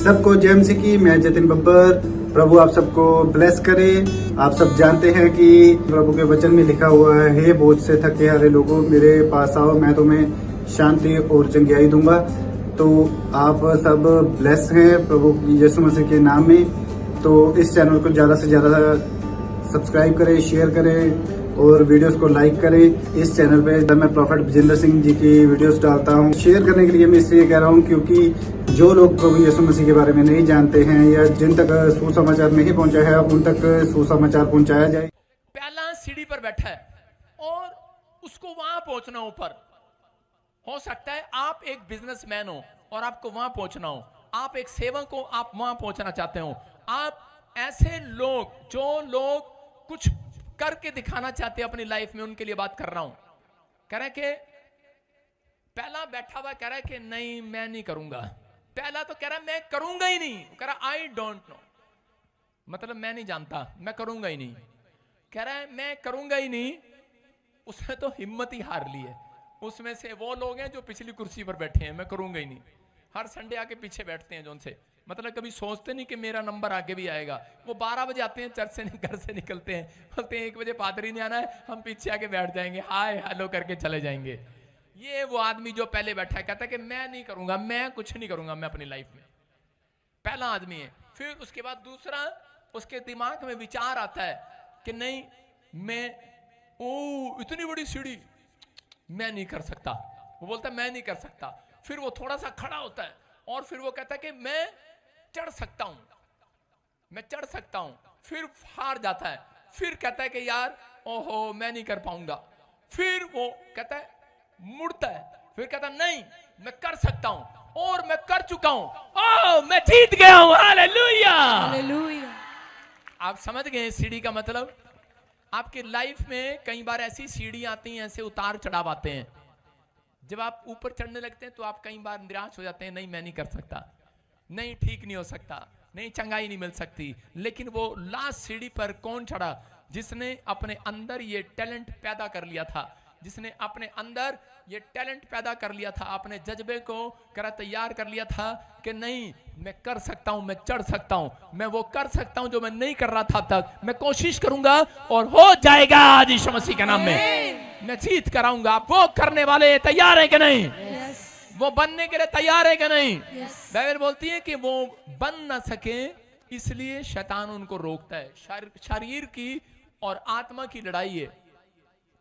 सबको जय मसीह की। मैं जतिन बब्बर। प्रभु आप सबको ब्लेस करे। आप सब जानते हैं कि प्रभु के वचन में लिखा हुआ है, हे बोझ से थके हारे लोगों मेरे पास आओ, मैं तुम्हें शांति और चंगियाई दूंगा। तो आप सब ब्लेस हैं प्रभु यीशु मसीह के नाम में। तो इस चैनल को ज़्यादा से ज़्यादा सब्सक्राइब करें, शेयर करें और वीडियोस को लाइक करें। इस चैनल पे मैं प्रॉफेट विजेंद्र सिंह जी की वीडियोस डालता हूँ। शेयर करने के लिए मैं इसलिए कह रहा हूँ क्योंकि जो लोग प्रभु यीशु मसीह के बारे में नहीं जानते हैं या जिन तक सुसमाचार नहीं पहुंचा है, उन तक सुसमाचार पहुंचाया जाए। पहला सीढ़ी पर बैठा है और उसको वहां पहुंचना ऊपर। हो सकता है आप एक बिजनेसमैन हो और आपको वहां पहुंचना हो, आप एक सेवक हो, आप वहां पहुंचना चाहते हो। आप ऐसे लोग जो लोग कुछ करके दिखाना चाहते हैं अपनी लाइफ में, उनके लिए बात कर रहा हूं। कह रहे कि पहला बैठा हुआ कह रहा है कि नहीं मैं नहीं करूंगा। पहला तो कह रहा है मैं करूंगा ही नहीं, कह रहा आई डोंट नो, मतलब मैं नहीं जानता, मैं करूंगा ही नहीं। कह रहा है मैं करूंगा ही नहीं, उसने तो हिम्मत ही हार ली है। उसमें से वो लोग हैं जो पिछली कुर्सी पर बैठे हैं, मैं करूंगा ही नहीं, हर संडे आके पीछे बैठते हैं, जो उनसे मतलब कभी सोचते नहीं कि मेरा नंबर आगे भी आएगा। वो 12 बजे आते हैं चर्च से, घर से निकलते हैं, बोलते हैं 1 बजे पादरी नहीं आना है, हम पीछे आके बैठ जाएंगे, हाय हेलो करके चले जाएंगे। ये वो आदमी जो पहले बैठा है, कहता है कि मैं नहीं करूंगा, मैं कुछ नहीं करूंगा मैं अपनी लाइफ में। पहला आदमी है। फिर उसके बाद दूसरा, उसके दिमाग में विचार आता है कि नहीं मैं इतनी बड़ी सीढ़ी मैं नहीं कर सकता। वो बोलता है मैं नहीं कर सकता। फिर वो थोड़ा सा खड़ा होता है और फिर वो कहता है कि मैं चढ़ सकता हूं, मैं चढ़ सकता हूं। फिर हार जाता है, फिर कहता है कि यार ओहो मैं नहीं कर पाऊंगा। फिर वो कहता है, मुड़ता है, फिर कहता है नहीं मैं कर सकता हूं और मैं कर चुका हूं, ओह मैं जीत गया हूं, हालेलुया हालेलुया। आप समझ गए सीढ़ी का मतलब? आपके लाइफ में कई बार ऐसी सीढ़ी आती हैं, ऐसे उतार चढ़ाव आते हैं। जब आप ऊपर चढ़ने लगते हैं तो आप कई बार निराश हो जाते हैं, नहीं मैं नहीं कर सकता, नहीं ठीक नहीं हो सकता, नहीं चंगाई नहीं मिल सकती। लेकिन वो लास्ट सीढ़ी पर कौन चढ़ा? जिसने अपने अंदर ये टैलेंट पैदा कर लिया था, जिसने अपने अंदर ये टैलेंट पैदा कर लिया था, अपने जज्बे को तैयार कर लिया था कि नहीं मैं कर सकता हूं, मैं चढ़ सकता हूं, मैं वो कर सकता हूं जो मैं नहीं कर रहा था अब तक। मैं कोशिश करूंगा और हो जाएगा आज यीशु मसीह के नाम में। मैं जीत कराऊंगा। वो करने वाले तैयार है कि नहीं? वो बनने के लिए तैयार है कि नहीं? बाइबल बोलती है कि वो बन ना सके इसलिए शैतान उनको रोकता है। शरीर की और आत्मा की लड़ाई है।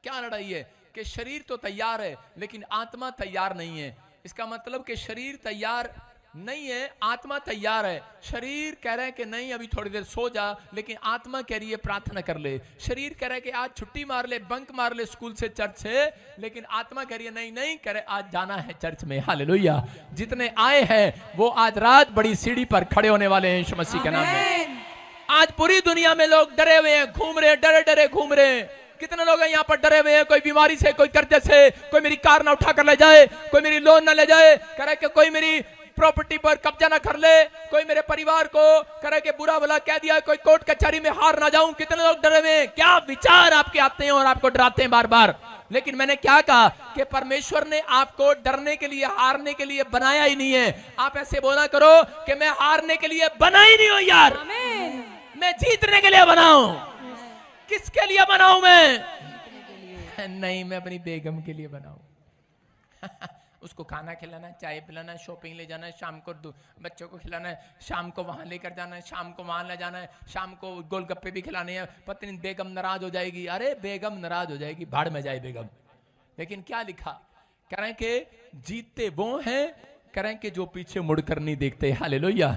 क्या लड़ाई है? कि शरीर तो तैयार है लेकिन आत्मा तैयार नहीं है। इसका मतलब कि शरीर तैयार नहीं है, आत्मा तैयार है। शरीर कह रहा है कि नहीं अभी थोड़ी देर सो जा, लेकिन आत्मा कह रही है प्रार्थना कर ले। शरीर कह रहा है कि आज छुट्टी मार ले, बंक मार ले स्कूल से, चर्च से, लेकिन आत्मा कह रही है नहीं नहीं, कह रहे आज जाना है चर्च में, हालेलुया। जितने आए हैं वो आज रात बड़ी सीढ़ी पर खड़े होने वाले हैं यीशु मसीह के नाम में। आज पूरी दुनिया में लोग डरे हुए हैं, घूम रहे हैं, डरे डरे घूम रहे हैं। कितने लोग हैं यहाँ पर डरे हुए हैं, कोई बीमारी से, कोई कर्जे से, कोई मेरी कार ना उठा कर ले जाए, कोई मेरी लोन ना ले जाए, कह रहा है कि कोई मेरी प्रॉपर्टी पर कब्जा ना कर ले, कोई मेरे परिवार को कह रहा है कि बुरा भला कह दिया, कोई कोर्ट कचहरी में हार ना जाऊं। कितने लोग डरे हुए हैं। क्या विचार आपके आते हैं और आपको डराते हैं बार बार। लेकिन मैंने क्या कहा कि परमेश्वर ने आपको डरने के लिए, हारने के लिए बनाया ही नहीं है। आप ऐसे बोला करो कि मैं हारने के लिए बना ही नहीं हूं यार, मैं जीतने के लिए बनाऊं। किसके लिए बनाऊं मैं? नहीं मैं अपनी बेगम के लिए बनाऊं। उसको खाना खिलाना है, चाय पिलाना है, शॉपिंग ले जाना है, शाम को बच्चों को खिलाना है, शाम को वहां लेकर जाना है, शाम को वहां ले जाना है, शाम को गोलगप्पे भी खिलाने हैं। पत्नी बेगम नाराज हो जाएगी। अरे बेगम नाराज हो जाएगी, भाड़ में जाए बेगम। लेकिन क्या लिखा? कह रहे हैं कि जीतते वो हैं, कह रहे हैं कि जो पीछे मुड़कर नहीं देखते, हालेलुया।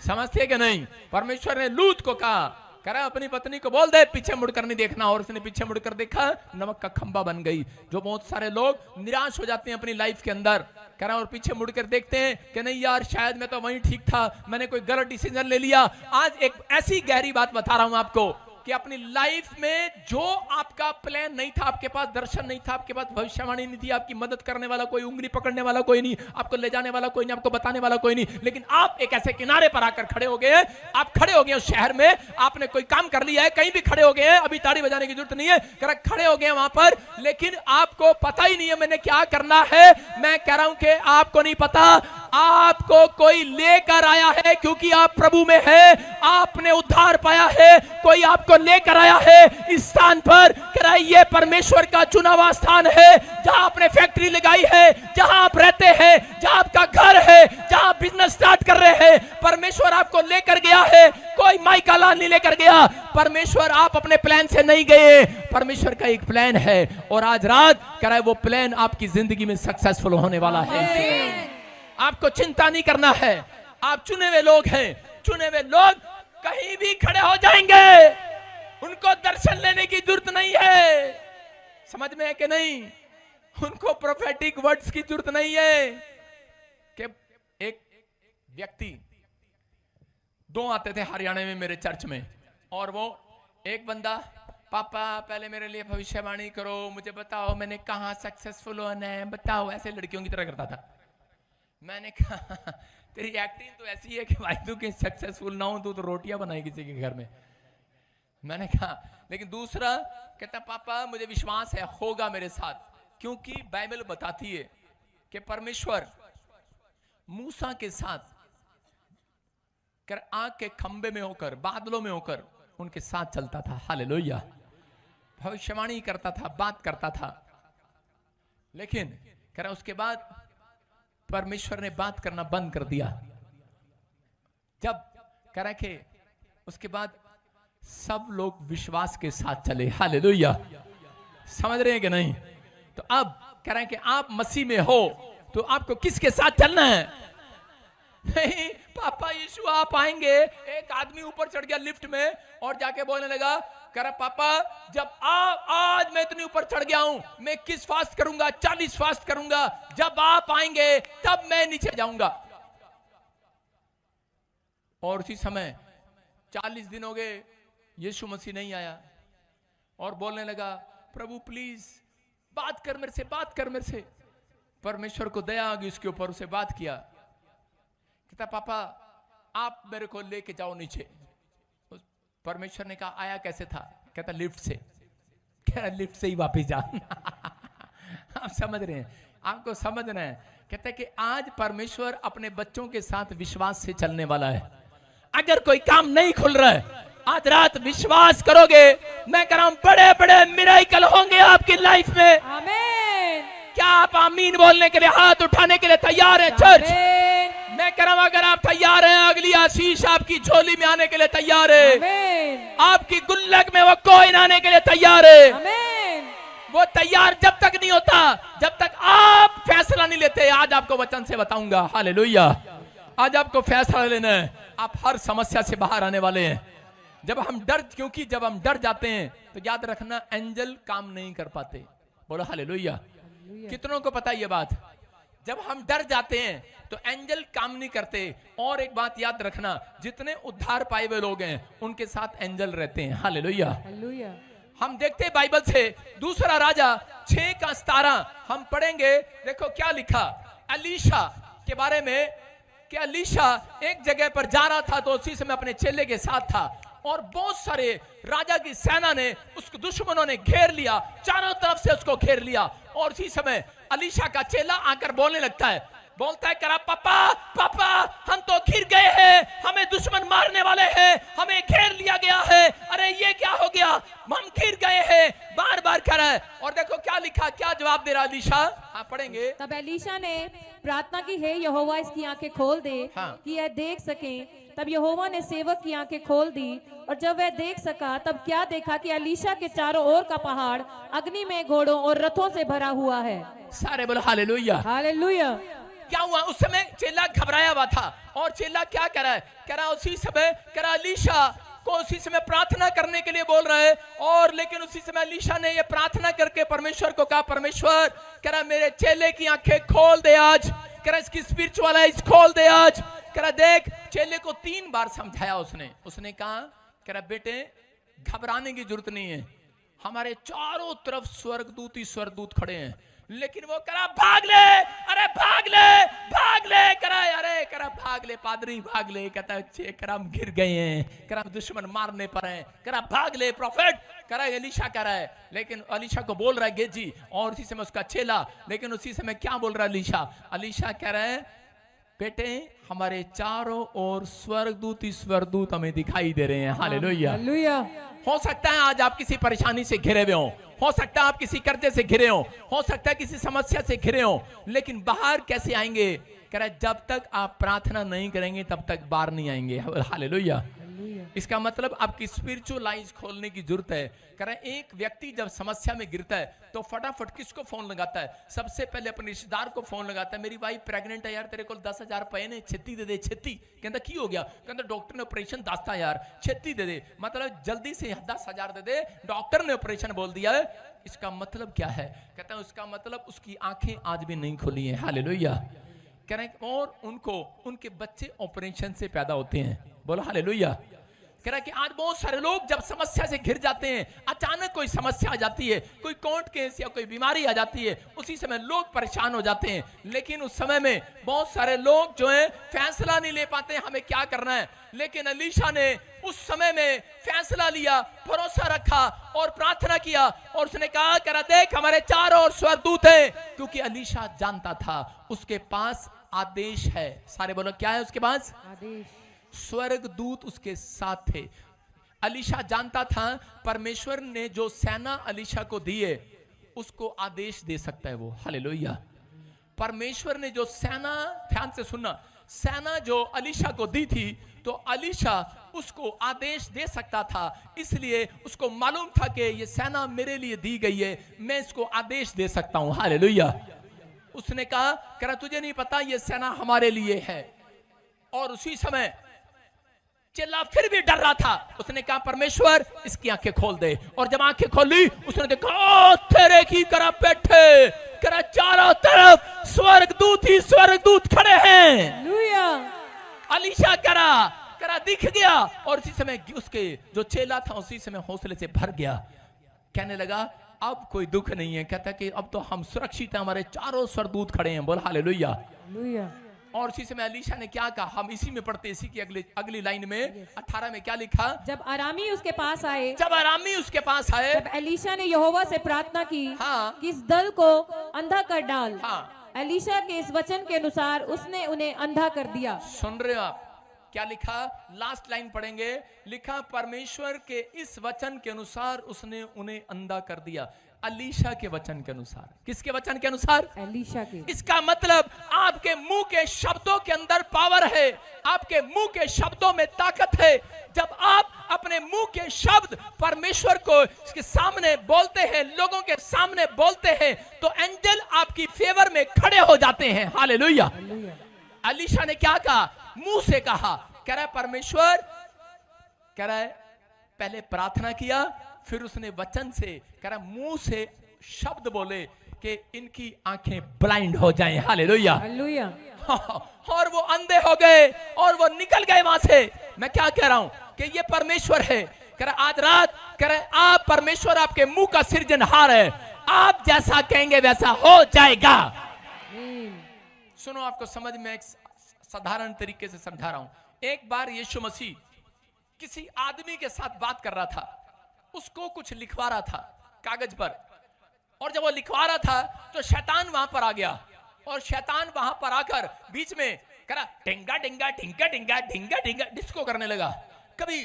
समझते कि नहीं? परमेश्वर ने लूत को कहा, कह रहा अपनी पत्नी को बोल दे पीछे मुड़कर नहीं देखना, और उसने पीछे मुड़कर देखा, नमक का खंबा बन गई। जो बहुत सारे लोग निराश हो जाते हैं अपनी लाइफ के अंदर, कह रहा और पीछे मुड़कर देखते हैं कि नहीं यार शायद मैं तो वहीं ठीक था, मैंने कोई गलत डिसीजन ले लिया। आज एक ऐसी गहरी बात बता रहा हूं आपको कि अपनी लाइफ में जो आपका प्लान नहीं था, आपके पास दर्शन नहीं था, आपके पास भविष्यवाणी नहीं थी, आपकी मदद करने वाला कोई, उंगली पकड़ने वाला कोई नहीं, आपको ले जाने वाला कोई नहीं, आपको बताने वाला कोई नहीं, लेकिन आप एक ऐसे किनारे पर आकर खड़े हो गए। आप खड़े हो गए उस शहर में, आपने कोई काम कर लिया है, कहीं भी खड़े हो गए हैं, अभी ताड़ी बजाने की जरूरत नहीं है, खड़े हो गए वहां पर, लेकिन आपको पता ही नहीं है मैंने क्या करना है। मैं कह रहा हूं कि आपको नहीं पता, आपको कोई लेकर आया है क्योंकि आप प्रभु में है, आपने उद्धार पाया है, कोई आपको लेकर आया है इस स्थान पर। ये परमेश्वर का चुना हुआ स्थान है जहां आपने फैक्ट्री लगाई है, जहां आप रहते हैं, जहां आपका घर है, जहां आप बिजनेस स्टार्ट कर रहे हैं। परमेश्वर आपको लेकर गया है, कोई माइका लाल नहीं लेकर गया। परमेश्वर, आप अपने प्लान से नहीं गए, परमेश्वर का एक प्लान है और आज रात वो प्लान आपकी जिंदगी में सक्सेसफुल होने वाला है। आपको चिंता नहीं करना है, आप चुने हुए लोग हैं। चुने हुए लोग कहीं भी खड़े हो जाएंगे, उनको दर्शन लेने की जरूरत नहीं है। समझ में है कि नहीं? उनको प्रोफेटिक वर्ड्स की जरूरत नहीं है। कि एक व्यक्ति, दो आते थे हरियाणा में मेरे चर्च में, और वो एक बंदा, पापा पहले मेरे लिए भविष्यवाणी करो, मुझे बताओ मैंने कहां सक्सेसफुल होना है, बताओ। ऐसे लड़कियों की तरह करता था। मैंने कहा तेरी एक्टिंग तो ऐसी है कि भाई तू कहीं सक्सेसफुल ना हो, तू तो रोटियां बनाई किसी के घर में। मैंने कहा, लेकिन दूसरा कहता पापा मुझे विश्वास है होगा मेरे साथ, क्योंकि बाइबल बताती है कि परमेश्वर मूसा के साथ कर आग के खंबे में होकर, बादलों में होकर उनके साथ चलता था। हालेलुया। भविष्यवाणी करता था, बात करता था। लेकिन कह रहा उसके बाद परमेश्वर ने बात करना बंद कर दिया। जब कह रहा कि उसके बाद सब लोग विश्वास के साथ चले। हालेलुया। समझ रहे हैं कि नहीं? तो अब कह रहे हैं कि आप मसीह में हो तो आपको किसके साथ चलना है? नहीं पापा यीशु आप आएंगे। एक आदमी ऊपर चढ़ गया लिफ्ट में और जाके बोलने लगा, कह रहा पापा जब आज मैं इतनी ऊपर चढ़ गया हूं, मैं 21 फास्ट करूंगा, 40 फास्ट करूंगा, जब आप आएंगे तब मैं नीचे जाऊंगा। और उसी समय 40 दिन हो गए, यीशु मसीह नहीं आया और बोलने लगा प्रभु प्लीज बात कर मेरे से, बात कर मेरे से। परमेश्वर को दया आ गई उसके ऊपर, उसे बात किया। कहता पापा आप मेरे को लेके जाओ नीचे। परमेश्वर ने कहा आया कैसे था? कहता लिफ्ट से। कह रहा लिफ्ट से ही वापस जा। आप समझ रहे हैं? आपको समझना है। कहता है कि आज परमेश्वर अपने बच्चों के साथ विश्वास से चलने वाला है। अगर कोई काम नहीं खुल रहा है, आज रात विश्वास करोगे, मैं कह रहा हूं बड़े बड़े मिरेकल होंगे आपकी लाइफ में। आमीन। क्या आप आमीन बोलने के लिए, हाथ उठाने के लिए तैयार हैं चर्च? मैं कह रहा हूं अगर आप तैयार हैं, अगली आशीष आपकी झोली में आने के लिए तैयार है। आमीन। आपकी गुल्लक में वो कोइन आने के लिए तैयार है। आमीन। वो तैयार जब तक नहीं होता, जब तक आप फैसला नहीं लेते। आज आपको वचन से बताऊंगा। हालेलुया। आज आपको फैसला लेना है। आप हर समस्या से बाहर आने वाले हैं। क्योंकि जब हम डर जाते हैं तो याद रखना एंजल काम नहीं कर पाते। बोलो हालेलुया। कितनों को पता ये बात? जब हम डर जाते हैं तो एंजल काम नहीं करते। और एक बात याद रखना, जितने उद्धार पाए हुए लोग हैं उनके साथ एंजल रहते हैं। हालेलुया। हालेलुया। हम देखते हैं बाइबल से दूसरा राजा 6 का 17 हम पढ़ेंगे। देखो क्या लिखा एलीशा के बारे में, कि एलीशा एक जगह पर जा रहा था तो उसी समय अपने चेले के साथ था और बहुत सारे राजा की सेना ने उसको, दुश्मनों ने घेर लिया, चारों तरफ से उसको घेर लिया। और उसी समय एलीशा का चेला आकर बोलने लगता है, बोलता है करा पापा पापा हम तो घिर गए हैं, हमें दुश्मन मारने वाले हैं, हमें घेर लिया गया है, अरे ये क्या हो गया, हम घिर गए हैं, बार बार कह रहा है। और देखो क्या लिखा, क्या जवाब दे रहा एलीशा। हाँ पढ़ेंगे। तब एलीशा ने प्रार्थना की, हे यहोवा इसकी आंखें खोल दे कि यह देख सके। तब यहोवा ने सेवक की आंखें खोल दी और जब वह देख सका तब क्या देखा कि एलीशा के चारों ओर का पहाड़ अग्नि में घोड़ों और रथों से भरा हुआ है। सारे बोलो हालेलुया। हालेलुया। क्या हुआ? उस समय चेला घबराया हुआ था और चेला क्या कह रहा है? कह रहा उसी समय, कह रहा एलीशा को उसी समय प्रार्थना करने के लिए बोल रहा है। और लेकिन उसी समय एलीशा ने ये प्रार्थना करके परमेश्वर को कहा, परमेश्वर कह रहा मेरे चेले की आंखें खोल दे आज, कह रहा इसकी स्पिरिचुअल आइज खोल दे आज। कह रहा देख, चेले को 3 बार समझाया उसने कहा, कह रहा बेटे घबराने की जरूरत नहीं है, हमारे चारों तरफ स्वर्गदूत ही स्वर्गदूत खड़े हैं। लेकिन वो करा भाग ले, अरे भाग ले, भाग ले, करा अरे करा भाग ले पादरी भाग ले। कहता है करा हम गिर गए हैं, करा दुश्मन मारने पर हैं, करा भाग ले प्रॉफिट। करा एलीशा कह रहा है, लेकिन एलीशा को बोल रहा है गेजी और उसी समय उसका चेला। लेकिन उसी समय क्या बोल रहा है एलीशा? एलीशा कह रहा है बेटे हमारे चारों ओर स्वर्गदूत ही स्वर्गदूत हमें दिखाई दे रहे हैं। हालेलुया। हालेलुया। हो सकता है आज आप किसी परेशानी से घिरे हुए हो सकता है आप किसी कर्जे से घिरे हो सकता है किसी समस्या से घिरे हो, लेकिन बाहर कैसे आएंगे? कह रहा है जब तक आप प्रार्थना नहीं करेंगे तब तक बाहर नहीं आएंगे। हालेलुया। इसका मतलब आपकी स्पिरिचुअल आइज खोलने की जरूरत है। कह रहा है एक व्यक्ति जब समस्या में गिरता है तो फटाफट किसको फोन लगाता है? सबसे पहले अपने रिश्तेदार को फोन लगाता है। मेरी वाइफ प्रेग्नेंट है यार, तेरे को 10,000 पे ने, छेती दे दे। छेती कहता की हो गया? कहता डॉक्टर ने ऑपरेशन दसता यार, छेती दे दे। मतलब जल्दी से 10,000 दे दे, डॉक्टर ने ऑपरेशन बोल दिया है। इसका मतलब क्या है? कहता है उसका मतलब उसकी आंखें आज भी नहीं खुली है। हालेलुया। कह रहे हैं और उनको उनके बच्चे ऑपरेशन से पैदा होते हैं। बोलो हालेलुया। कह रहा है कि आज बहुत सारे लोग जब समस्या से घिर जाते हैं, अचानक कोई समस्या आ जाती है, कोई कोर्ट केस या कोई बीमारी आ जाती है, उसी समय लोग परेशान हो जाते हैं। लेकिन उस समय में बहुत सारे लोग जो है फैसला नहीं ले पाते हमें क्या करना है। लेकिन अलीशा ने उस समय में फैसला लिया, भरोसा रखा और प्रार्थना किया और उसने कहा करा देख हमारे चारों ओर स्वर्गदूत हैं, क्योंकि अलीशा जानता था उसके पास आदेश है। सारे बोलो क्या है उसके पास? आदेश। स्वर्गदूत उसके साथ थे। अलीशा जानता था परमेश्वर ने जो सेना अलीशा को दी है उसको आदेश दे सकता है वो। हालेलुया। परमेश्वर ने जो सेना, ध्यान से सुनना, सेना जो अलीशा को दी थी तो अलीशा उसको आदेश दे सकता था। इसलिए उसको मालूम था कि ये सेना मेरे लिए दी गई है, मैं इसको आदेश दे सकता हूं। हालेलुया। उसने कहा करा तुझे नहीं पता ये सेना हमारे लिए है। और उसी समय चिल्ला फिर भी डर रहा था। उसने कहा परमेश्वर इसकी आंखें खोल दे। और जब आंखें खोली उसने देखा तेरे की करा बैठे, करा चारों तरफ स्वर्गदूत ही स्वर्गदूत खड़े हैं। हालेलुया। अलीशा करा दिख गया और उसी समय उसके जो चेला था उसी समय हौसले से भर गया। कहने लगा अब कोई दुख नहीं है। कहता कि अब तो हम सुरक्षित हैं, हमारे चारों स्वर्गदूत खड़े हैं। बोल हालेलुया। हालेलुया। और उसी समय अलीशा ने क्या कहा? हम इसी में पढ़ते, इसी की अगली लाइन में 18 में क्या लिखा? जब अरामी उसके पास आए, जब अरामी उसके पास आए, तब एलीशा ने यहोवा से प्रार्थना की हाँ। कि इस दल को अंधा कर डाल। हाँ। एलीशा के इस वचन के अनुसार उसने उन्हें अंधा कर दिया। सुन रहे हो आप? क्या लिखा? लास्ट लाइन पढ़ेंगे। लिखा परमेश्वर के इस वचन के अनुसार उसने उन्हें अंधा कर दिया। अलीशा के वचन के अनुसार। किसके वचन के अनुसार? एलीशा के। इसका मतलब आपके मुंह के शब्दों के अंदर पावर है, आपके मुंह के शब्दों में ताकत है। जब आप अपने मुंह के शब्द परमेश्वर को इसके सामने बोलते हैं, लोगों के सामने बोलते हैं, तो एंजल आपकी फेवर में खड़े हो जाते हैं। हालेलुया। अलीशा ने क्या कहा? मुंह से कहा। कह रहा है परमेश्वर, कह रहा है पहले प्रार्थना किया, फिर उसने वचन से, कह रहा मुंह से शब्द बोले कि इनकी आंखें ब्लाइंड हो जाएं। हालेलुया। हालेलुया। और वो अंधे हो गए और वो निकल गए वहां से। मैं क्या कह रहा हूं कि ये परमेश्वर है। कह रहा आज रात, कह रहा आप परमेश्वर आपके मुंह का सृजनहार है, आप जैसा कहेंगे वैसा हो जाएगा। सुनो, आपको समझ में एक साधारण तरीके से समझा रहा हूं। एक बार यीशु मसीह किसी आदमी के साथ बात कर रहा था, उसको कुछ लिखवा रहा था कागज पर, और जब वो लिखवा रहा था तो शैतान वहां पर आ गया और शैतान वहां पर आकर बीच में करा ढिंगा ढिंगा ढिंगा ढिंगा ढिंगा ढिंगा डिस्को करने लगा, कभी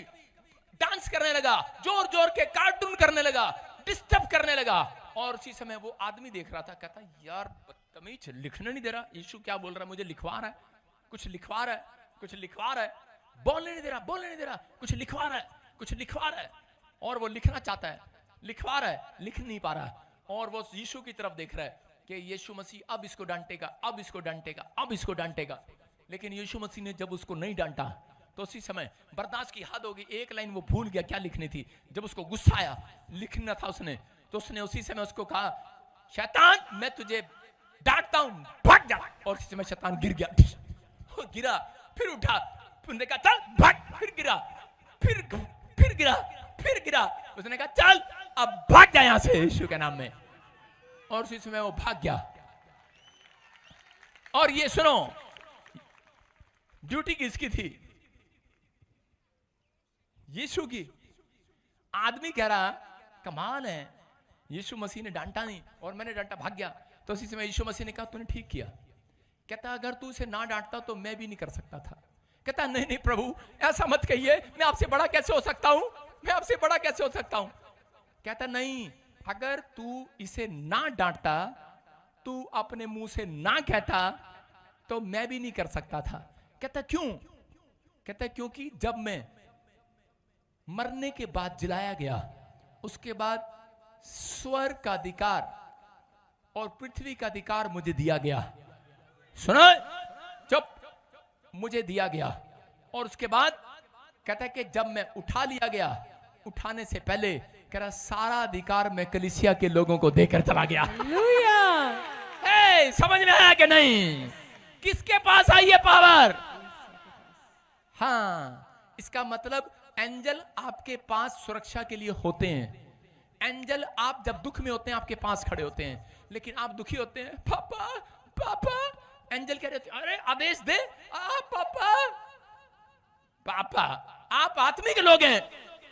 डांस करने लगा, जोर जोर के कार्टून करने लगा, डिस्टर्ब करने लगा। और उसी समय वो आदमी देख रहा था, कहता यार बदतमीज, लिखने नहीं दे रहा, यीशु क्या बोल रहा है, मुझे लिखवा रहा है, कुछ लिखवा रहा है, कुछ लिखवा रहा है, बोलने नहीं दे रहा, बोलने नहीं दे रहा, कुछ लिखवा रहा है, कुछ लिखवा रहा है। और वो लिखना चाहता है, लिखवा रहा है, लिख नहीं पा रहा है। और वो यीशु की तरफ देख रहा है कि यीशु मसीह अब इसको डांटेगा, अब इसको डांटेगा, अब इसको डांटेगा। लेकिन यीशु मसीह ने जब उसको नहीं डांटा तो उसी समय बर्दाश्त की हद होगी, एक लाइन वो भूल गया क्या लिखनी थी। जब उसको गुस्सा आया, लिखना था उसने, तो उसने उसी समय उसको कहा शैतान मैं तुझे डांटता हूं, भाग जा। और उसी समय शैतान गिर गया, गिरा, फिर उठा, उसने कहा चल भाग, फिर गिरा, फिर गिरा, फिर गिरा। उसने कहा चल अब भाग जा यहां से यीशु के नाम में। और उसी समय वो भाग गया। और ये सुनो, ड्यूटी किसकी थी? यीशु की। आदमी कह रहा कमाल है, यीशु मसीह ने डांटा नहीं और मैंने डांटा, भाग गया। तो उसी समय यीशु मसीह ने कहा तूने ठीक किया, कहता अगर तू उसे ना डांटता तो मैं भी नहीं कर सकता था। कहता नहीं नहीं प्रभु ऐसा मत कहिए, मैं आपसे बड़ा कैसे हो सकता हूं, मैं आपसे बड़ा कैसे हो सकता हूं। कहता नहीं, अगर तू इसे ना डांटता, तू अपने मुंह से ना कहता तो मैं भी नहीं कर सकता था। कहता क्यों? कहता क्योंकि जब मैं मरने के बाद जिलाया गया, उसके बाद स्वर्ग का अधिकार और पृथ्वी का अधिकार मुझे दिया गया। सुना? जब मुझे दिया गया, और उसके बाद कहता है कि जब मैं उठा लिया गया, उठाने से पहले कह रहा सारा अधिकार मैं कलीसिया के लोगों को देकर चला गया। समझ में आया कि नहीं? किसके पास आई है पावर? हाँ, इसका मतलब एंजल आपके पास सुरक्षा के लिए होते हैं। एंजल आप जब दुख में होते हैं आपके पास खड़े होते हैं, लेकिन आप दुखी होते हैं, पापा पापा, एंजल कह रहे थे अरे आदेश दे, पापा पापा। आप आत्मिक लोग हैं,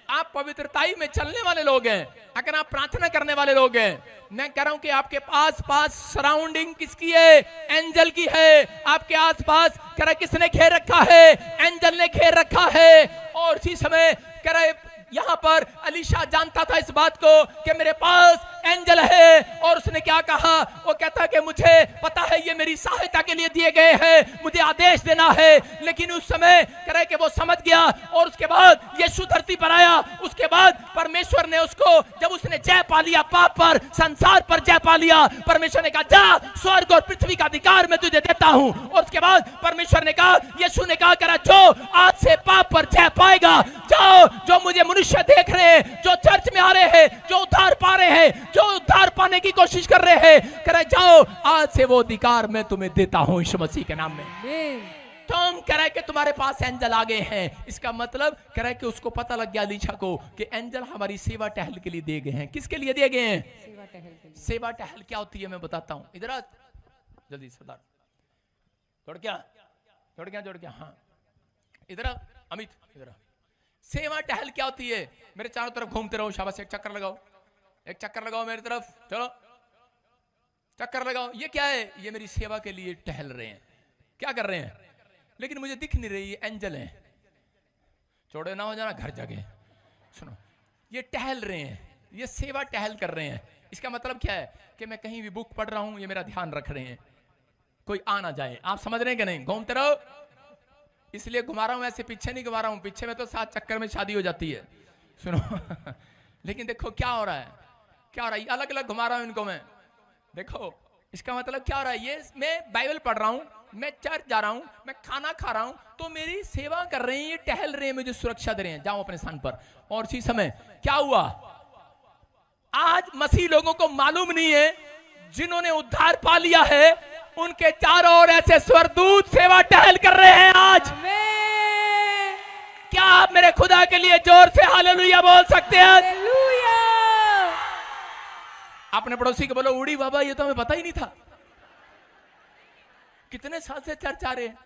आप पवित्रताई में चलने वाले लोग हैं, अगर आप प्रार्थना करने वाले लोग हैं, मैं कह रहा हूं कि आपके पास सराउंडिंग किसकी है? एंजल की है। आपके आसपास कह रहा किसने घेर रखा है? एंजल ने घेर रखा है। और इसी समय कह रहा यहां पर अलीशा जानता था इस बात को कि मेरे पास एंजल है, और उसने क्या कहा? वो कहता कि मुझे पता है ये मेरी सहायता के लिए दिए गए हैं, मुझे आदेश देना है। लेकिन उस समय कह रहे कि वो समझ गया, और उसके बाद यीशु धरती पर आया। उसके बाद परमेश्वर ने उसको, जब उसने जय पा लिया पाप पर, संसार पर जय पा लिया, परमेश्वर ने कहा जा, स्वर्ग और पृथ्वी का अधिकार मैं तुझे देता हूं। और उसके बाद परमेश्वर ने कहा, यीशु ने कहा करा जो आज से पाप पर जय पाएगा, जाओ, जो मुझे मनुष्य देख रहे हैं, जो चर्च में आ रहे हैं, जो उद्धार पा रहे हैं, जो उद्धार पाने की कोशिश कर रहे हैं, करे जाओ, आज से वो अधिकार मैं तुम्हें देता हूं यीशु मसीह के नाम में। तुम कह रहे कि तुम्हारे पास एंजल आ गए हैं, इसका मतलब कह रहे कि उसको पता लग गया अलीशा को कि एंजल हमारी सेवा टहल के लिए दिए गए हैं। किसके लिए दिए गए हैं? सेवा टहल। सेवा टहल क्या होती है मैं बताता हूं। इधर जल्दी सरदार, जोड़ क्या, हाँ इधर अमित, इधर। सेवा टहल क्या होती है? मेरे चारों तरफ घूमते रहो, शाबाश, एक चक्कर लगाओ मेरी तरफ, चलो चक्कर लगाओ। ये क्या है? ये मेरी सेवा के लिए टहल रहे हैं। क्या कर रहे हैं? लेकिन मुझे दिख नहीं रही, ये एंजल हैं। चौड़े ना हो जाना घर जाके। सुनो, ये टहल रहे हैं, ये सेवा टहल कर रहे हैं। इसका मतलब क्या है? कि मैं कहीं भी बुक पढ़ रहा हूं, ये मेरा ध्यान रख रहे हैं, कोई आ ना जाए। आप समझ रहे हैं कि नहीं? घूमते रहो, इसलिए घुमा रहा हूं, ऐसे पीछे नहीं घुमा रहा हूं। पीछे में तो 7 चक्कर में शादी हो जाती है। सुनो लेकिन देखो क्या हो रहा है, क्या हो रहा है, अलग अलग घुमा रहा हूं इनको मैं। देखो इसका मतलब क्या हो रहा है? ये मैं बाइबल पढ़ रहा हूं, मैं चर्च जा रहा हूं, मैं खाना खा रहा हूं, तो मेरी सेवा कर रहे हैं, ये टहल रहे हैं, मुझे सुरक्षा दे रहे हैं, जाओ अपने स्थान पर। और इसी समय क्या हुआ? आज मसीह लोगों को मालूम नहीं है, जिन्होंने उद्धार पा लिया है उनके चारों ओर ऐसे स्वर्गदूत सेवा टहल कर रहे हैं आज। क्या आप मेरे खुदा के लिए जोर से हालेलुया बोल सकते हैं? अपने पड़ोसी को बोलो, उड़ी बाबा, ये तो हमें पता ही नहीं था। कितने साल से चर्च आ रहे हैं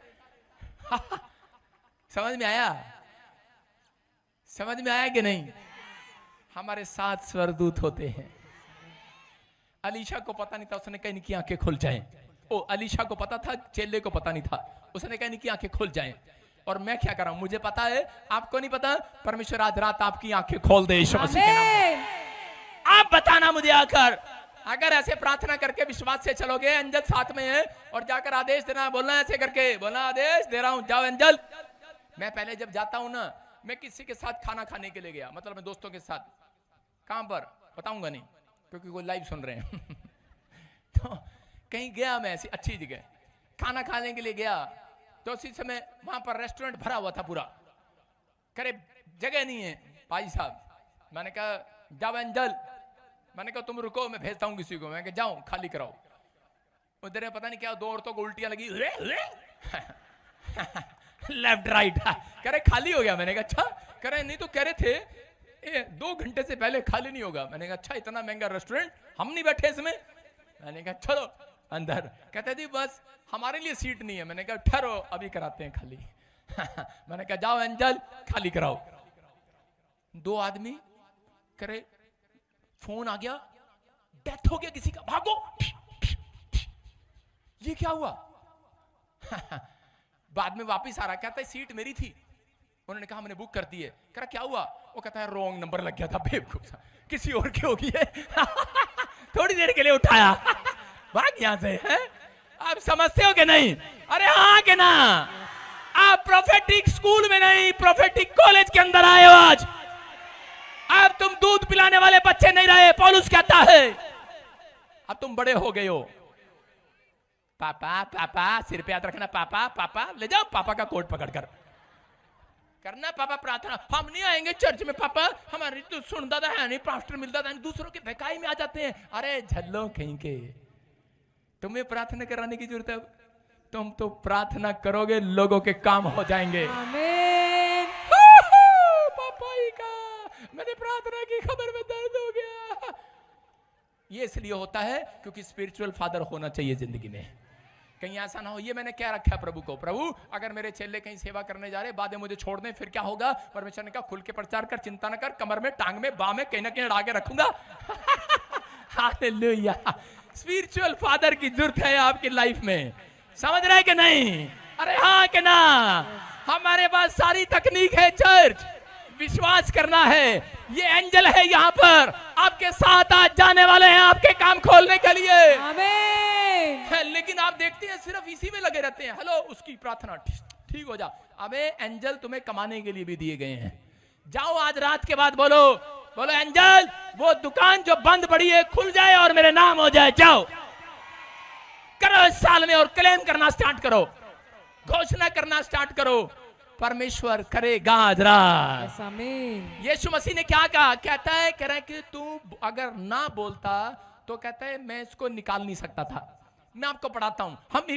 समझ में आया? समझ में आया कि नहीं? हमारे 7 स्वर्गदूत होते हैं। अलीशा को पता नहीं था, उसने कहीं की आंखें खुल जाएं। ओ, अलीशा को पता था, चेले को पता नहीं था, उसने कहीं की आंखें खुल जाएं। और मैं क्या कर रहा हूं? मुझे पता है, आपको नहीं पता। परमेश्वर आज रात आपकी आंखें खोल दे यीशु मसीह के नाम में। आप बताना मुझे आकर, अगर ऐसे प्रार्थना करके विश्वास से चलोगे, एंजल साथ में है, और जाकर आदेश देना, बोलना ऐसे करके, बोलना आदेश दे रहा हूं, जाओ एंजल। मैं पहले जब जाता हूं ना, मैं किसी के साथ खाना खाने के लिए गया, मतलब मैं दोस्तों के साथ, कहां पर बताऊंगा नहीं क्योंकि वो लाइव सुन रहे हैं तो कहीं गया मैं, ऐसी अच्छी जगह खाना खाने के लिए गया, तो उसी समय वहां पर रेस्टोरेंट भरा हुआ था पूरा। करे जगह नहीं है भाई साहब। मैंने कहा जाओ एंजल, मैंने कहा तुम रुको, मैं भेजता हूं किसी को। मैं कहा जाओ खाली कराओ। उधर पता नहीं क्या 2 औरतों को उल्टियां लगी लेफ्ट राइट। कह रहे खाली हो गया। मैंने कहा अच्छा। कह रहे नहीं तो कह रहे थे 2 घंटे से पहले खाली नहीं होगा। मैंने कहा अच्छा, इतना महंगा रेस्टोरेंट, हम नहीं बैठे इसमें। मैंने कहा चलो अंदर। कहते थी बस हमारे लिए सीट नहीं है। मैंने कहा ठहरो, अभी कराते हैं खाली मैंने कहा जाओ एंजल खाली कराओ। 2 आदमी करे, फोन आ गया, डेथ हो गया किसी का, भागो। ये क्या हुआ? बाद में वापस आ रहा, कहता है सीट मेरी थी। उन्होंने कहा हमने बुक कर दी है। कह रहा क्या हुआ? वो कहता है रॉन्ग नंबर लग गया था, बेवकूफ किसी और की होगी है। थोड़ी देर के लिए उठाया, भाग यहां से है। आप समझते हो कि नहीं? अरे हाँ के ना? आप प्रोफेटिक स्कूल में नहीं, प्रोफेटिक कॉलेज के अंदर आए हो आज। अब तुम दूध पिलाने वाले बच्चे नहीं रहे। पौलुस कहता है अब तुम बड़े हो गए हो। पापा पापा, सिर पे हाथ रखना, पापा पापा, ले जाओ पापा का कोट पकड़कर करना पापा प्रार्थना। हम नहीं आएंगे चर्च में पापा, हमारी तो सुनता था है नहीं, पास्टर मिलता था नहीं, दूसरों के बहकाई में आ जाते हैं। अरे झल्लो कहीं के, तुम्हें प्रार्थना कराने की जरूरत है? तुम तो प्रार्थना करोगे लोगों के काम हो जाएंगे। आमीन। पापा ही का मैंने प्रार्थना की, खबर में दर्द हो गया। ये इसलिए होता है क्योंकि स्पिरिचुअल फादर होना चाहिए जिंदगी में। कहीं ऐसा ना हो, ये मैंने क्या रखा है प्रभु को, प्रभु अगर मेरे चेले कहीं सेवा करने जा रहे, बाद में मुझे छोड़ दें फिर क्या होगा? परमेश्वर ने कहा खुल के प्रचार कर, चिंता न कर, कमर में टांग में बाह में कहीं ना कहीं अड़ा के रखूंगा। हालेलुया। स्पिरिचुअल फादर की जरूरत है आपकी लाइफ में, समझ रहे कि नहीं? अरे हाँ के ना? हमारे पास सारी तकनीक है चर्च, विश्वास करना है। ये एंजल है यहाँ पर, आपके साथ आज जाने वाले हैं आपके काम खोलने के लिए। आमीन। है, लेकिन आप देखते हैं सिर्फ इसी में लगे रहते हैं। हेलो उसकी प्रार्थना ठीक हो जा। अबे एंजल तुम्हें कमाने के लिए भी दिए गए हैं। जाओ आज रात के बाद बोलो, बोलो एंजल वो दुकान जो बंद पड़ी है खुल जाए और मेरे नाम हो जाए। जाओ करो इस साल में और क्लेम करना स्टार्ट करो, घोषणा करना स्टार्ट करो, परमेश्वर करेगा आज रात। आमीन। यीशु मसीह ने क्या कहा? कहता है कह रहा है कि तू अगर ना बोलता तो कहता है मैं इसको निकाल नहीं सकता था। मैं आपको पढ़ाता हूं, हम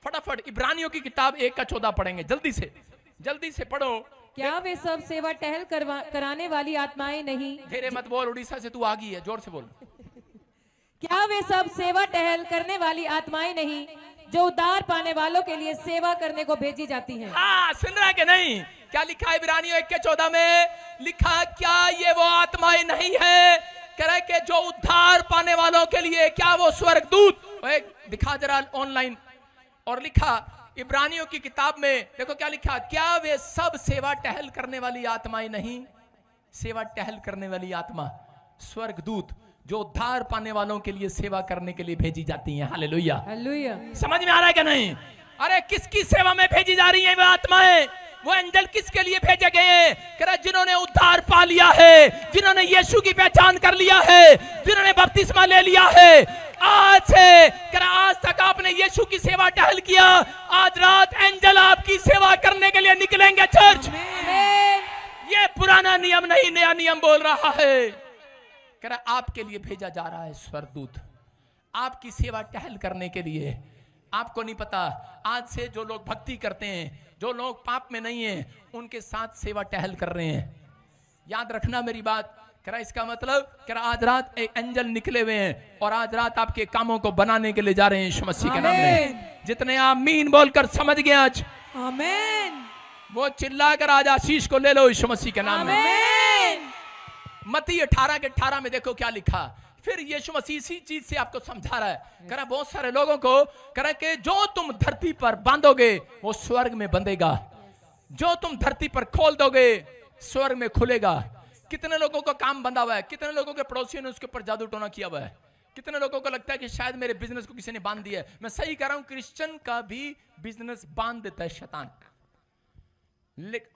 फटाफट इब्रानियों की किताब 1:14 पढ़ेंगे, जल्दी से पढ़ो। क्या वे सब सेवा टहल कराने वाली आत्माएं नहीं? धीरे मत बोल, उड़ीसा से तू आ गई है, जोर से बोल। क्या वे सब सेवा टहल करने वाली आत्माएं नहीं जो उद्धार पाने वालों के लिए सेवा करने को भेजी जाती हैं? हाँ, सुन रहा है कि नहीं? क्या लिखा है इब्रानियों 1:14 में? लिखा क्या ये वो आत्माएं नहीं है कह रहा है कि जो उद्धार पाने वालों के लिए, क्या वो स्वर्गदूत? दिखा जरा ऑनलाइन। और लिखा इब्रानियों की किताब में, देखो क्या लिखा, क्या वे सब सेवा टहल करने वाली आत्माएं नहीं? सेवा टहल करने वाली आत्मा स्वर्गदूत जो उद्धार पाने वालों के लिए सेवा करने के लिए भेजी जाती हैं। Hallelujah, hallelujah. समझ में आ रहा है कि नहीं? अरे किसकी सेवा में भेजी जा रही है वो आत्माएं? वो एंजल किसके लिए भेजे गए हैं? कह रहा जिन्होंने उद्धार पा लिया है, जिन्होंने यीशु की पहचान कर लिया है, जिन्होंने बपतिस्मा ले लिया है। आज से कह रहा आज तक आपने यीशु की सेवा टहल किया, आज रात एंजल आपकी सेवा करने के लिए निकलेंगे चर्च। ये पुराना नियम नहीं, नया नियम बोल रहा है। कह रहा आपके लिए भेजा जा रहा है स्वर्गदूत, आपकी सेवा टहल करने के लिए। आपको नहीं पता, आज से जो लोग भक्ति करते हैं, जो लोग पाप में नहीं हैं, उनके साथ सेवा टहल कर रहे हैं। याद रखना मेरी बात। कह रहा इसका मतलब, कह रहा आज रात एक एंजल निकले हुए हैं और आज रात आपके कामों को बनाने के लिए जा रहे हैं यीशु मसीह के नाम में। जितने आमीन बोलकर समझ गए आज, आमीन, वो चिल्लाकर आज आशीष को ले लो यीशु मसीह के नाम में। मत्ती 18:18 में देखो क्या लिखा। फिर यीशु मसीह इसी चीज से आपको समझा रहा है। कह रहा बहुत सारे लोगों को कह रहा कि जो तुम धरती पर बांधोगे वो स्वर्ग में बंधेगा, जो तुम धरती पर खोल दोगे स्वर्ग में खुलेगा। कितने लोगों का काम बंधा हुआ है, कितने लोगों के पड़ोसियों ने उसके ऊपर जादू टोना किया हुआ है, कितने लोगों को लगता है कि शायद मेरे बिजनेस को किसी ने बांध दिया है। मैं सही कह रहा हूं, क्रिश्चियन का भी बिजनेस बांध देता है शैतान।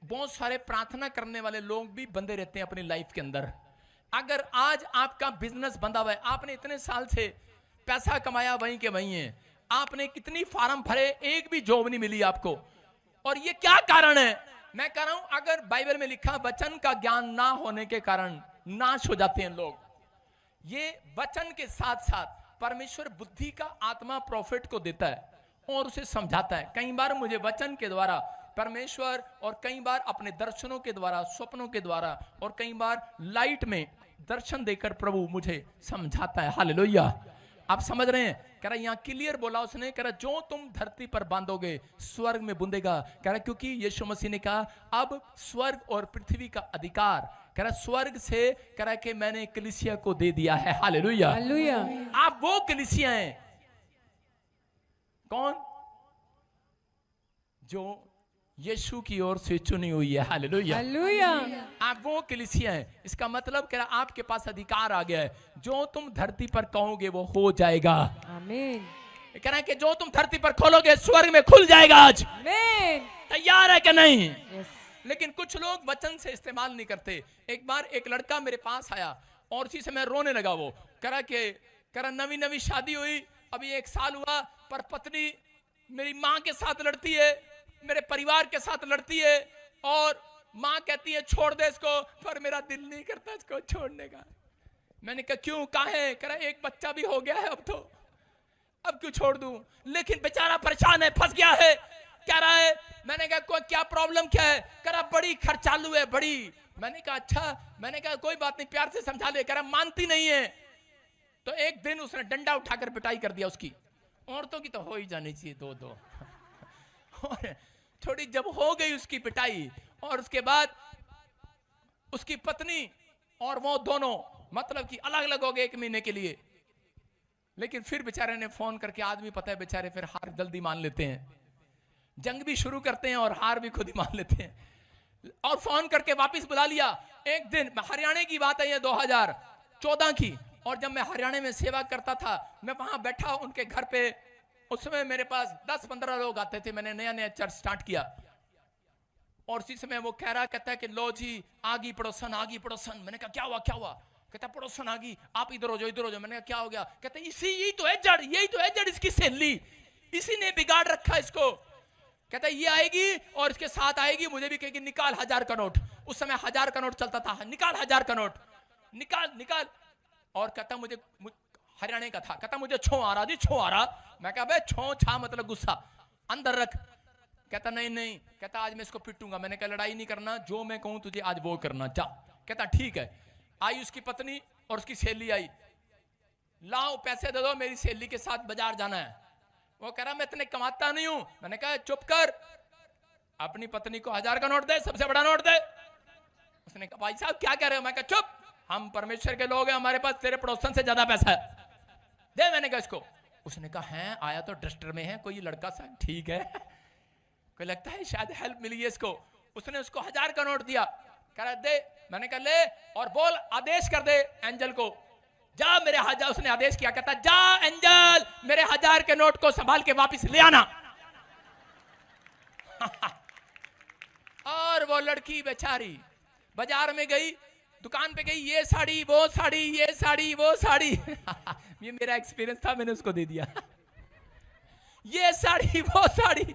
बहुत सारे प्रार्थना करने वाले लोग भी बंधे रहते हैं अपनी लाइफ के अंदर। अगर आज आपका बिजनेस बंधा हुआ है, आपने इतने साल से पैसा कमाया वहीं के वहीं है, आपने कितनी फार्म भरे, एक भी जॉब नहीं मिली आपको, और ये क्या कारण है? मैं कह रहा हूं, अगर बाइबल में लिखा वचन का ज्ञान ना होने के कारण नाश हो जाते हैं लोग। ये वचन के साथ साथ परमेश्वर बुद्धि का आत्मा प्रॉफिट को देता है और उसे समझाता है। कई बार मुझे वचन के द्वारा परमेश्वर, और कई बार अपने दर्शनों के द्वारा, स्वप्नों के द्वारा, और कई बार लाइट में दर्शन देकर प्रभु मुझे समझाता है। हालेलुया, आप समझ रहे हैं? कह रहा यहाँ क्लियर बोला उसने, कह रहा जो तुम धरती पर बांधोगे स्वर्ग में बंधेगा। कह रहा क्योंकि यीशु मसीह ने कहा अब स्वर्ग और पृथ्वी का अधिकार, कह रहा स्वर्ग से, कह रहा कि मैंने कलीसिया को दे दिया है। Hallelujah, hallelujah. आप वो कलीसिया हैं। कौन? जो यीशु की ओर से चुनी हुई है। हालेलुया। हालेलुया। आप वो कलीसिया हैं। इसका मतलब कह रहा आपके पास अधिकार आ गया है, जो तुम धरती पर कहोगे वो हो जाएगा। आमीन। कह रहा है कि जो तुम धरती पर खोलोगे स्वर्ग में खुल जाएगा आज। आमीन। तैयार है कि नहीं? यस। लेकिन कुछ लोग वचन से इस्तेमाल नहीं करते। एक बार एक लड़का मेरे पास आया और उसी समय रोने लगा। वो कह रहा नवी नवी शादी हुई, अभी 1 साल हुआ, पर पत्नी मेरी माँ के साथ लड़ती है, मेरे परिवार के साथ लड़ती है, और माँ कहती है छोड़ दे इसको, पर मेरा दिल नहीं करता इसको छोड़ने का। मैंने कहा क्यों, काहे? कह रहा एक बच्चा भी हो गया है अब क्यों छोड़ दूं? लेकिन बेचारा परेशान है, फंस गया है। कह रहा है, मैंने कहा कोई क्या प्रॉब्लम क्या है? कह रहा बड़ी खर्चालू है, बड़ी। मैंने कहा अच्छा। मैंने कहा कोई बात नहीं, प्यार से समझा ले। कह रहा मानती नहीं है। तो एक दिन उसने डंडा उठाकर पिटाई कर दिया उसकी। औरतों की तो हो ही जानी चाहिए 2-2। और थोड़ी जब हो गई उसकी पिटाई, और उसके बाद उसकी पत्नी और वो दोनों मतलब कि अलग अलग हो गए 1 महीने के लिए। लेकिन फिर बेचारे ने फोन करके, आदमी पता है बेचारे फिर हार जल्दी मान लेते हैं, जंग भी शुरू करते हैं और हार भी खुद ही मान लेते हैं, और फोन करके वापस बुला लिया। एक दिन हरियाणा की बात है ये 2014 की, और जब मैं हरियाणा में सेवा करता था, मैं वहां बैठा उनके घर पे। उस समय मेरे पास 10-15 लोग आते थे, मैंने नया चर्च स्टार्ट किया। और उसी समय वो कहता है कि लो जी आ गई पड़ोसन, आ गई पड़ोसन। मैंने कहा क्या हुआ? कहता पड़ोसन आ गई, आप इधर हो जाओ। मैंने कहा क्या हो गया? कहता यही तो है जड़ इसकी सहेली, इसी ने बिगाड़ रखा इसको। कहता ये आएगी और इसके साथ आएगी, मुझे भी कहेगी निकाल 1000 का नोट। उस समय 1000 का नोट चलता था, निकाल 1000 का नोट, निकाल। और कहता मुझे हरियाणा का था, कहता मुझे छो आ रहा जी, छो आ रहा। मैं कहा छो छा मतलब गुस्सा, अंदर रख। कहता नहीं। कहता आज मैं इसको पिटूंगा। मैंने कहा लड़ाई नहीं करना, जो मैं कहूं तुझे आज वो करना, जा। कहता ठीक है। आई उसकी पत्नी और उसकी सहेली आई, लाओ पैसे दे दो, मेरी सहेली के साथ बाजार जाना है। वो कह रहा मैं इतने कमाता नहीं हूं। मैंने कहा चुप कर, अपनी पत्नी को 1000 का नोट दे, सबसे बड़ा नोट दे। उसने कहा भाई साहब क्या कह रहे हो? मैं कहा चुप, हम परमेश्वर के लोग हैं, हमारे पास तेरे पड़ोसन से ज्यादा पैसा है, दे। मैंने कहा इसको। उसने कहा है आया तो डस्टर में है कोई लड़का सा, ठीक है, कोई लगता है शायद हेल्प मिली है इसको। उसने उसको 1000 का नोट दिया, कह रहा दे। मैंने कहा ले, और बोल आदेश कर दे एंजल को, जा मेरे 1000। उसने आदेश किया, कहता जा एंजल मेरे 1000 के नोट को संभाल के वापस ले आना। और वो लड़की बेचारी बाजार में गई, दुकान पे गई, ये साड़ी वो साड़ी, ये साड़ी वो साड़ी। ये मेरा एक्सपीरियंस था, मैंने उसको दे दिया। ये साड़ी वो साड़ी।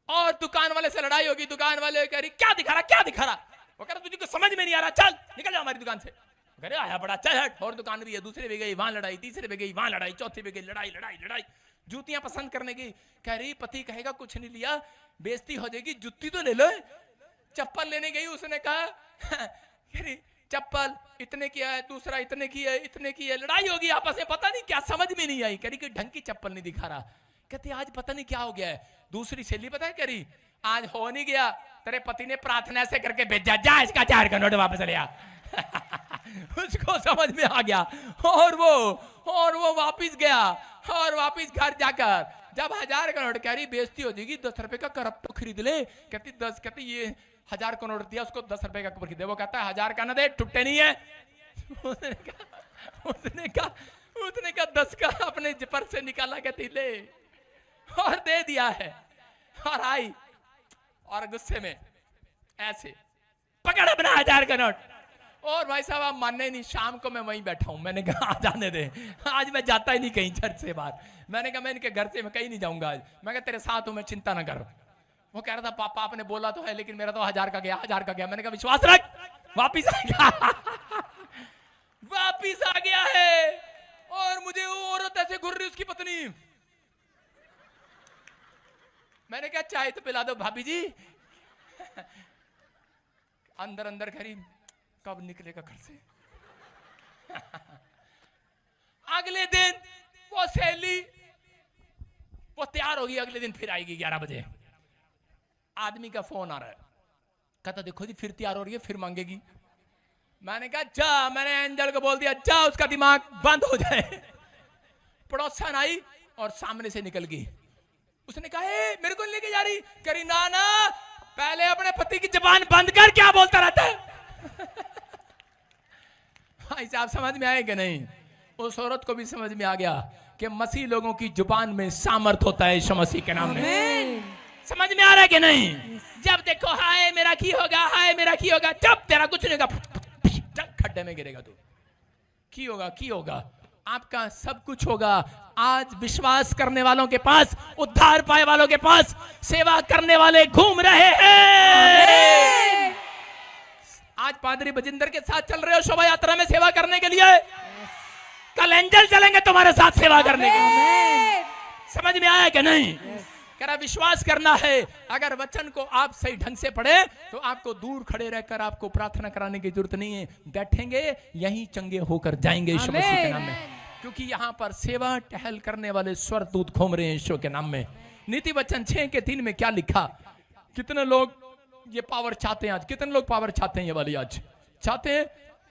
और दुकान वाले से लड़ाई होगी। दुकान वाले कह रही क्या दिखा रहा? वो कह रहा तुझे कुछ समझ में नहीं आ रहा, चल निकल जा हमारी दुकान से। अरे आया बड़ा, चल हट। और दुकान भी है, दूसरे भी गई, वहां लड़ाई, तीसरे भी गई, वहां लड़ाई, चौथी भी गई, लड़ाई। जूतियां पसंद करने की, कह रही पति कहेगा कुछ नहीं लिया, बेइज्जती हो जाएगी, जुत्ती तो ले लो। चप्पल लेने गई, उसने कहा चप्पल इतने की है, दूसरा इतने की है, लड़ाई होगी आपस में, पता नहीं क्या समझ में नहीं आई। कह रही कि ढंग की चप्पल नहीं दिखा रहा। कहती आज पता नहीं क्या हो गया है। दूसरी सहेली पता है कह रही आज हो नहीं गया, तेरे पति ने प्रार्थना से करके भेजा, जा इसका 4 का नोट वापस ले आ। उसको समझ में आ गया, और वो वापिस गया, और वापिस घर जाकर जब 1000 का नोट, कह रही बेइज्जती हो जाएगी, 10 रुपए का करप तो खरीद ले। कहती ये 1000 का नोट दिया उसको, 10 रुपए का कवर खरीदे। वो कहता है 1000 का ना दे, टुट्टे नहीं है। उसने कहा 10 का अपने जिपर से निकाला, कहती ले, और दे दिया है। और आई और गुस्से में ऐसे पकड़ अपना 1000 का नोट। और भाई साहब आप मानने नहीं, शाम को मैं वहीं बैठा हूं। मैंने कहा जाने दे, आज मैं जाता ही नहीं कहीं चर्च से बाहर। मैंने कहा मैं इनके घर से मैं कहीं नहीं जाऊंगा आज। मैं कहा तेरे साथ हूं मैं, चिंता ना कर। वो कह रहा था पापा आपने बोला तो है, लेकिन मेरा तो 1000 का गया। मैंने कहा विश्वास रख, वापिस आ गया। वापिस आ गया है। और मुझे वो औरत ऐसे घूर रही, उसकी पत्नी। मैंने कहा चाय तो पिला दो भाभी जी। अंदर खरी कब निकलेगा घर से। अगले दिन वो सहेली वो तैयार होगी, अगले दिन फिर आएगी 11 बजे। आदमी का फोन आ रहा है, कहता देखो जी फिर तैयार हो रही है, फिर मांगेगी। मैंने कहा जा, मैंने एंजल को बोल दिया जा उसका दिमाग बंद हो जाए। पड़ोसन आई और सामने से निकल गई। उसने कहा ए, मेरे को नहीं लेके जा रही। करी ना ना, पहले अपने पति की जुबान बंद कर, क्या बोलता रहता है। भाई साहब समझ में आए कि नहीं? उस औरत को भी समझ में आ गया कि मसीह लोगों की जुबान में सामर्थ होता है यीशु मसीह के नाम में। समझ में आ रहा है कि नहीं? जब देखो हाय मेरा की होगा, हाय मेरा की होगा, जब तेरा कुछ नहीं होगा, खड्डे में गिरेगा तू। की होगा, की होगा, आपका सब कुछ होगा। आज विश्वास करने वालों के पास, उद्धार पाए वालों के पास सेवा करने वाले घूम रहे हैं। आज पादरी बजिंदर के साथ चल रहे हो शोभा यात्रा में सेवा करने के लिए, कल एंजल चलेंगे तुम्हारे साथ सेवा करने के लिए। समझ में आया कि नहीं? करा विश्वास करना है। अगर वचन को आप सही ढंग से पढ़े तो आपको दूर खड़े रहकर आपको प्रार्थना कराने की जरूरत नहीं है, बैठेंगे यहीं चंगे होकर जाएंगे यीशु मसीह के नाम में। क्योंकि यहाँ पर सेवा टहल करने वाले स्वर्गदूत घूम रहे हैं यीशु के नाम में। नीति वचन 6:3 में क्या लिखा? कितने लोग ये पावर चाहते हैं आज? कितने लोग पावर चाहते हैं? ये वाली आज चाहते हैं?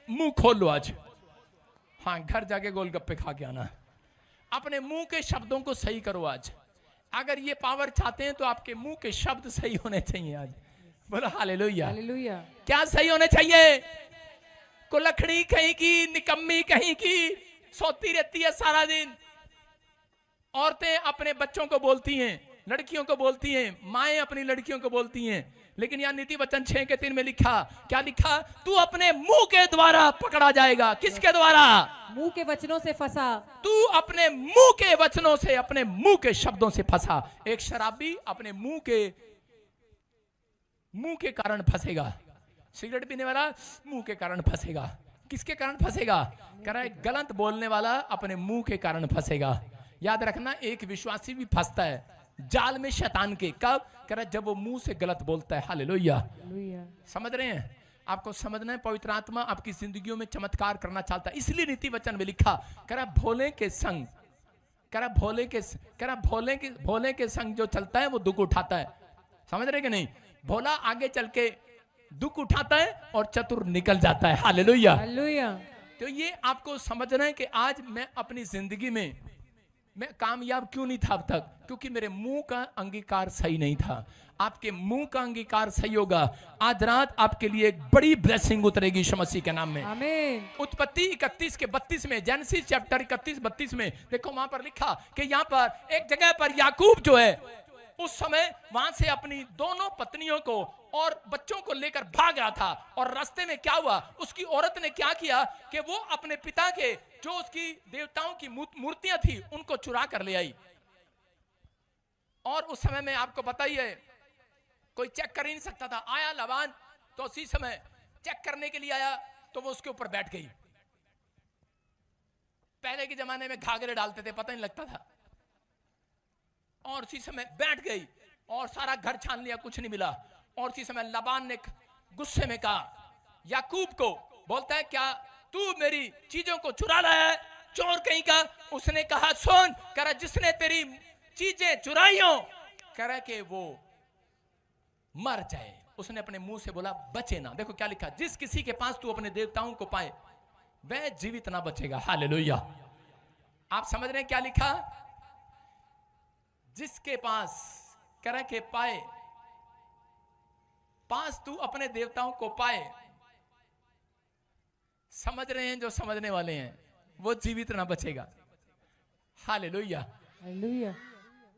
मुंह खोल लो आज। हाँ, घर जाके गोलगप्पे खा के आना। अपने मुंह के शब्दों को सही करो आज। अगर ये पावर चाहते हैं तो आपके मुंह के शब्द सही होने चाहिए आज। बोलो हालेलुया। हालेलुया। क्या सही होने चाहिए? कुलखड़ी कहीं की, निकम्मी कहीं की, सोती रहती है सारा दिन। औरतें अपने बच्चों को बोलती हैं, लड़कियों को बोलती हैं, माएं अपनी लड़कियों को बोलती हैं, लेकिन यहाँ नीति वचन 6:3 में लिखा, क्या लिखा? तू अपने मुंह के द्वारा पकड़ा जाएगा। किसके द्वारा? मुंह के वचनों से फंसा। तू अपने मुंह के वचनों से, अपने मुंह के शब्दों से फंसा। एक शराबी अपने मुंह के कारण फंसेगा। सिगरेट पीने वाला मुंह के कारण फंसेगा। किसके कारण फंसेगा? कह रहा है गलत बोलने वाला अपने मुंह के कारण फंसेगा। याद रखना, एक विश्वासी भी फंसता है जाल में शैतान के। कब? कह रहा है जब वो मुंह से गलत बोलता है। हालेलुया। समझ रहे हैं? आपको समझना है, पवित्र आत्मा आपकी जिंदगियों में चमत्कार करना चाहता है। इसलिए नीति वचन में लिखा, कह रहा भोले के संग, कह रहा भोले के संग जो चलता है वो दुख उठाता है। समझ रहे कि नहीं? भोला आगे चल के दुख उठाता है और चतुर निकल जाता है। हालेलुया। हालेलुया। तो ये आपको समझना है कि आज मैं अपनी जिंदगी में मैं कामयाब क्यों नहीं था अब तक? क्योंकि मेरे मुंह का अंगीकार सही नहीं था। आपके मुंह का अंगीकार सही होगा, आज रात आपके लिए एक बड़ी ब्लेसिंग उतरेगी यीशु मसीह के नाम में। आमीन। उत्पत्ति 31:32 में, जेनेसिस चैप्टर 31:32 में देखो, वहां पर लिखा कि यहाँ पर एक जगह पर याकूब जो है उस समय वहां से अपनी दोनों पत्नियों को और बच्चों को लेकर भाग रहा था। और रास्ते में क्या हुआ? उसकी औरत ने क्या किया कि वो अपने पिता के जो उसकी देवताओं की मूर्तियां थी उनको चुरा कर ले आई। और उस समय में आपको पता ही है, कोई चेक कर ही नहीं सकता था। आया लाबान, तो उसी समय चेक करने के लिए आया तो वो उसके ऊपर बैठ गई। पहले के जमाने में घाघरे डालते थे, पता नहीं लगता था। और उसी समय बैठ गई और सारा घर छान लिया, कुछ नहीं मिला। और उसी समय लाबान ने गुस्से में कहा याकूब को, बोलता है क्या तू मेरी चीजों को चुरा लाया है, चोर कहीं का? उसने कहा सुन, कह रहा जिसने तेरी चीजें चुराई हो, कह रहा कि वो मर जाए। उसने अपने मुंह से बोला बचे ना। देखो क्या लिखा, जिस किसी के पास तू अपने देवताओं को पाए वह जीवित ना बचेगा। हालेलुया। आप समझ रहे हैं क्या लिखा? जिसके पास, कह रहा के पाए, पास तू अपने देवताओं को पाए। समझ रहे हैं? जो समझने वाले हैं वो जीवित ना बचेगा। हालेलुया। हालेलुया।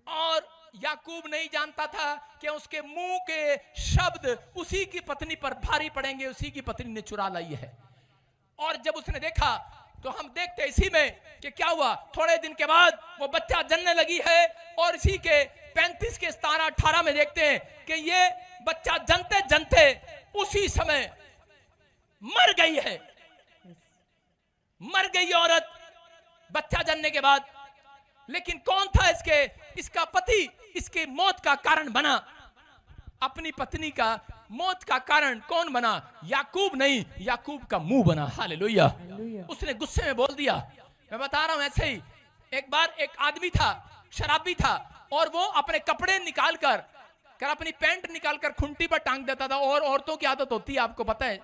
और याकूब नहीं जानता था कि उसके मुंह के शब्द उसी की पत्नी पर भारी पड़ेंगे। उसी की पत्नी ने चुरा लाई है। और जब उसने देखा तो हम देखते इसी में कि क्या हुआ। थोड़े दिन के बाद वो बच्चा जन्मने लगी है और इसी के 35 के 17-18 में देखते हैं कि ये बच्चा जनते जनते उसी समय मर गई है। मर गई औरत बच्चा जनने के बाद। लेकिन कौन था इसका पति इसके मौत का कारण बना? अपनी पत्नी का मौत का कारण कौन बना? याकूब नहीं, याकूब का मुंह बना। हालेलुया। उसने गुस्से में बोल दिया। मैं बता रहा हूं ऐसे ही एक बार एक आदमी था, शराबी था, और वो अपने कपड़े निकाल कर अपनी पैंट निकाल कर खुंटी पर टांग देता था। और औरतों की आदत होती है, आपको पता है,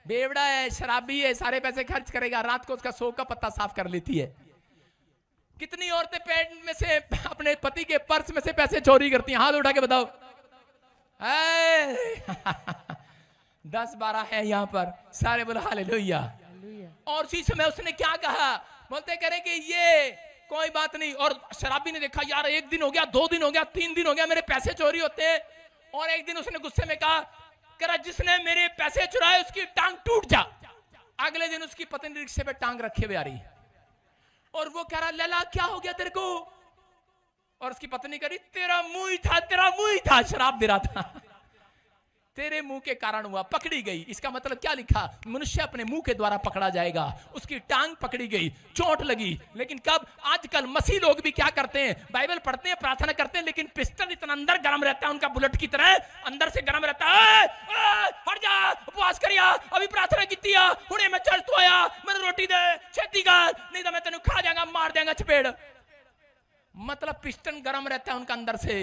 बेवड़ा है, शराबी है, सारे पैसे खर्च करेगा, रात को उसका सौ का पत्ता साफ कर लेती है। कितनी औरतें पैंट में से अपने पति के पर्स में से पैसे चोरी करती हैं? हाथ उठा के बताओ। 10-12 है यहाँ पर, सारे बोलो हालेलुया। और उसी समय उसने क्या कहा, बोलते कह रहे कि ये कोई बात नहीं। और शराबी ने देखा यार 1 दिन हो गया, 2 दिन हो गया, 3 दिन हो गया, मेरे पैसे चोरी होते हैं। और एक दिन उसने गुस्से में कहा, जिसने मेरे पैसे चुराए उसकी टांग टूट जा। अगले दिन उसकी पत्नी रिक्शे पे टांग रखे हुए आ रही, और वो कह रहा लैला क्या हो गया तेरे को? और उसकी पत्नी कह रही तेरा मुंह ही था, तेरा मुंह ही था, शराब दे रहा था। तेरे मुंह के कारण हुआ, पकड़ी गई। इसका मतलब क्या लिखा, मनुष्य अपने मुंह के द्वारा पकड़ा जाएगा। उसकी टांग पकड़ी गई, चोट लगी। लेकिन कब? आजकल मसीह लोग भी क्या करते हैं, बाइबल पढ़ते हैं, प्रार्थना करते हैं, लेकिन पिस्टल इतना अंदर गर्म रहता है उनका, बुलेट की तरह अंदर से गर्म रहता है। हट जा, उपवास करिया, अभी प्रार्थना की, हुणे मैं चर्च तो आया, मैंने रोटी दे, छेती कर, नहीं तो मैं तेन खा जाएगा, मार देगा चपेड़। मतलब पिस्टन गर्म रहता है उनका अंदर से,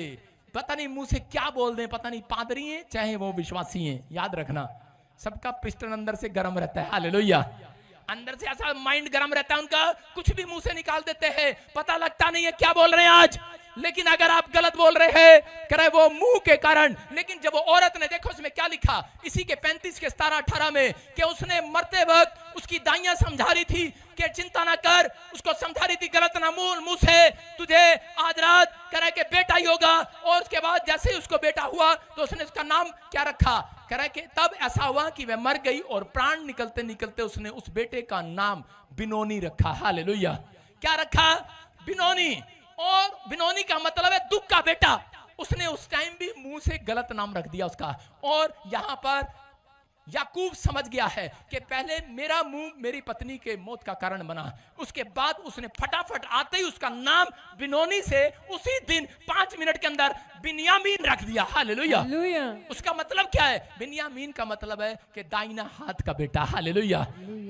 पता नहीं मुंह से क्या बोल दें, पता नहीं पादरी हैं चाहे वो विश्वासी हैं। याद रखना, सबका पिस्टन अंदर से गर्म रहता है। हालेलुया। अंदर से ऐसा माइंड गर्म रहता है उनका, कुछ भी मुंह से निकाल देते हैं, पता लगता नहीं है क्या बोल रहे हैं आज। लेकिन अगर आप गलत बोल रहे हैं, करे वो मुंह के कारण। लेकिन जब वो औरत ने, देखो उसमें क्या लिखा, इसी के 35 के 17-18 में, कि उसने मरते वक्त उसकी दाइयां समझा रही थी कि चिंता ना कर, उसको समझा रही थी गलत ना बोल, मुंह से तुझे आज रात करे के बेटा ही होगा। और उसके बाद जैसे ही उसको बेटा हुआ तो उसने उसका नाम क्या रखा, करे कि तब ऐसा हुआ कि वह मर गई और प्राण निकलते निकलते उसने उस बेटे का नाम बिनोनी रखा। हालेलुया। क्या रखा? बिनोनी। और बिनोनी का मतलब है दुख का बेटा। उसने उस टाइम भी मुंह से गलत नाम रख दिया उसका। और यहां पर याकूब समझ गया है कि पहले मेरा मुंह मेरी पत्नी के मौत का कारण बना, उसके बाद उसने फटाफट आते ही उसका नाम बिनोनी से उसी दिन 5 मिनट के अंदर बिन्यामीन रख दिया। हालेलुया। उसका मतलब क्या है? बिन्यामीन का मतलब है कि दाहिना हाथ का बेटा। हालेलुया।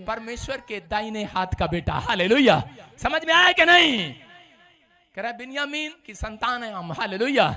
परमेश्वर के दाहिने हाथ का बेटा। हालेलुया। समझ में आया कि नहीं? कह रहा बिन्यामीन की संतान है हम। हालेलुया।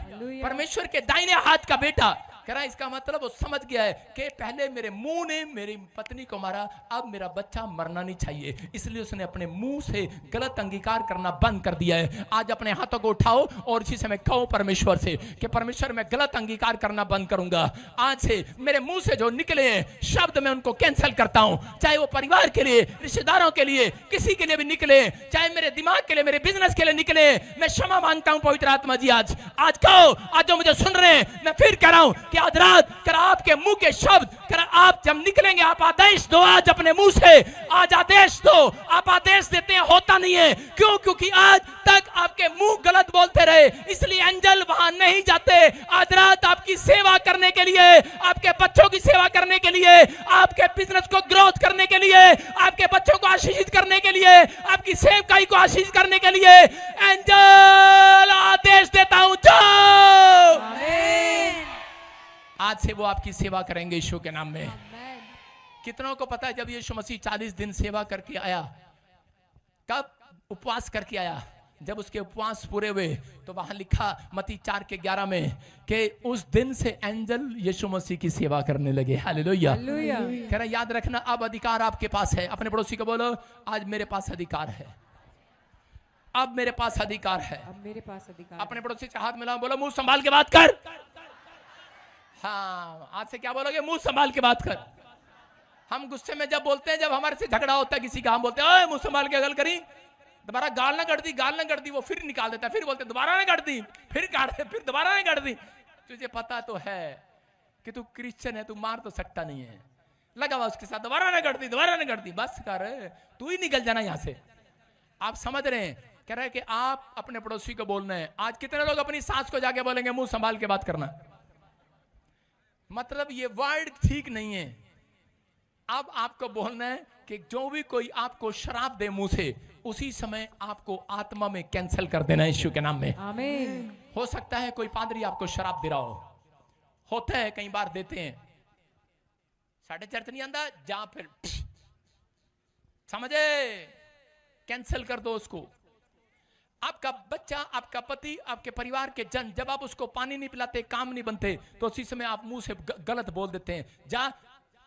परमेश्वर के दाहिने हाथ का बेटा। कह रहा इसका मतलब वो समझ गया है कि पहले मेरे मुंह ने मेरी पत्नी को मारा, अब मेरा बच्चा मरना नहीं चाहिए, इसलिए उसने अपने मुंह से गलत अंगीकार करना बंद कर दिया है। आज अपने हाथों को उठाओ और इसी समय कहो परमेश्वर से कि परमेश्वर मैं गलत अंगीकार करना बंद करूंगा। आज से मेरे मुंह से जो निकले हैं शब्द मैं उनको कैंसिल करता हूं, चाहे वो परिवार के लिए, रिश्तेदारों के लिए, किसी के लिए भी निकले, चाहे मेरे दिमाग के लिए, मेरे बिजनेस के लिए निकले, मैं क्षमा मांगता हूं पवित्र आत्मा जी। आज कहो, आज जो मुझे सुन रहे हैं, मैं फिर कह रहा हूं कि आज रात कर आपके मुंह के शब्द कर आप जब निकलेंगे, आप आदेश दो आज अपने मुंह से, आज आदेश दो। आप आदेश देते हैं, होता नहीं है। क्यों? क्योंकि आज तक आपके मुंह गलत बोलते रहे, इसलिए एंजल वहां नहीं जाते। आज रात आपकी सेवा करने के लिए, आपके बच्चों की सेवा करने के लिए, आपके बिजनेस को ग्रोथ करने के लिए, आपके बच्चों को आशीषित करने के लिए, आपकी सेवकाई को आशीषित करने के लिए एंजल आदेश देता हूं, जाओ। आज से वो आपकी सेवा करेंगे यीशु के नाम में। कितनों को पता है जब यीशु मसीह 40 दिन सेवा करके आया, कब उपवास करके आया, जब उसके उपवास पूरे हुए तो वहां लिखा मत्ती 4:11 में कि उस दिन से एंजल यीशु मसीह की सेवा करने लगे। हालेलुया। कह रहा याद रखना, अब अधिकार आपके पास है। अपने पड़ोसी को बोलो, आज मेरे पास अधिकार है, अब मेरे पास अधिकार है, अब मेरे पास अधिकार। अपने पड़ोसी से हाथ मिलाओ, बोलो मुंह संभाल के बात कर। हाँ, आज से क्या बोलोगे? मुंह संभाल के बात कर। हम गुस्से में जब बोलते हैं, जब हमारे से झगड़ा होता है किसी का, हम बोलते हैं मुंह संभाल के गल करी, दोबारा गाल ना कट दी, गाल ना कट दी, वो फिर निकाल देता है, फिर बोलते दोबारा ना कट दी, फिर काट दे, फिर दोबारा ना कट दी। तुझे पता तो है कि तू क्रिश्चियन है, तू मार तो सकता नहीं है, लगा हुआ उसके साथ, दोबारा ना कट दी, दोबारा ना कट दी, बस कर, तू ही निकल जाना यहां से। आप समझ रहे हैं? कह रहे हैं कि आप अपने पड़ोसी को बोलना है। आज कितने लोग अपनी सास को जाके बोलेंगे मुंह संभाल के बात करना? मतलब ये वर्ड ठीक नहीं है। अब आपको बोलना है कि जो भी कोई आपको शराब दे मुंह से, उसी समय आपको आत्मा में कैंसिल कर देना यीशु के नाम में। आमीन। हो सकता है कोई पादरी आपको शराब दे रहा हो, होता है कई बार देते हैं, साढ़े चर्च नहीं आंदा जा, फिर समझे, कैंसिल कर दो उसको। आपका बच्चा, आपका पति, आपके परिवार के जन, जब आप उसको पानी नहीं पिलाते, काम नहीं बनते, तो उसी समय आप मुंह से गलत बोल देते हैं, जा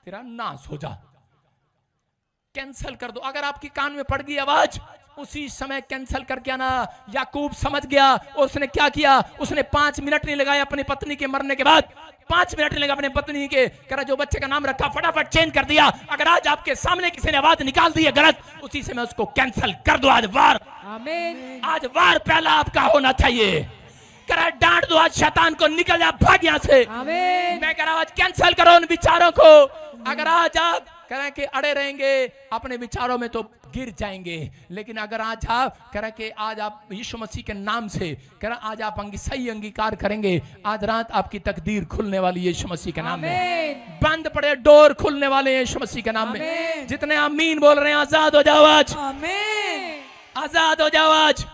तेरा नाश हो जा। कैंसल कर दो। अगर आपकी कान में पड़ गई आवाज, उसी समय कैंसल करके आना। याकूब समझ गया और उसने क्या किया, उसने 5 मिनट नहीं लगाया अपनी पत्नी के मरने के बाद, 5 मिनट नहीं लगा अपनी पत्नी के, कह रहा जो बच्चे का नाम रखा फटाफट चेंज कर दिया। अगर आज आपके सामने किसी ने आवाज निकाल दी है गलत, उसी समय उसको कैंसल कर दो। आज वार, आमीन। आज वार पहला आपका होना चाहिए। कह रहा डांट दो आज शैतान को, निकल जा, भाग यहां से। आमीन। मैं कह रहा आज कैंसल करो उन विचारों को। अगर आज आप कह रहे कि अड़े रहेंगे अपने विचारों में तो गिर जाएंगे, लेकिन अगर आज आप कह रहे कि आज आप यीशु मसीह के नाम से कह रहा आज आप सही अंगीकार करेंगे, आज रात आपकी तकदीर खुलने वाली है यीशु मसीह के नाम में। बंद पड़े डोर खुलने वाले हैं यीशु मसीह के नाम में। जितने आमीन बोल रहे हैं आजाद हो जाओ आज, आजाद हो जाओ आज।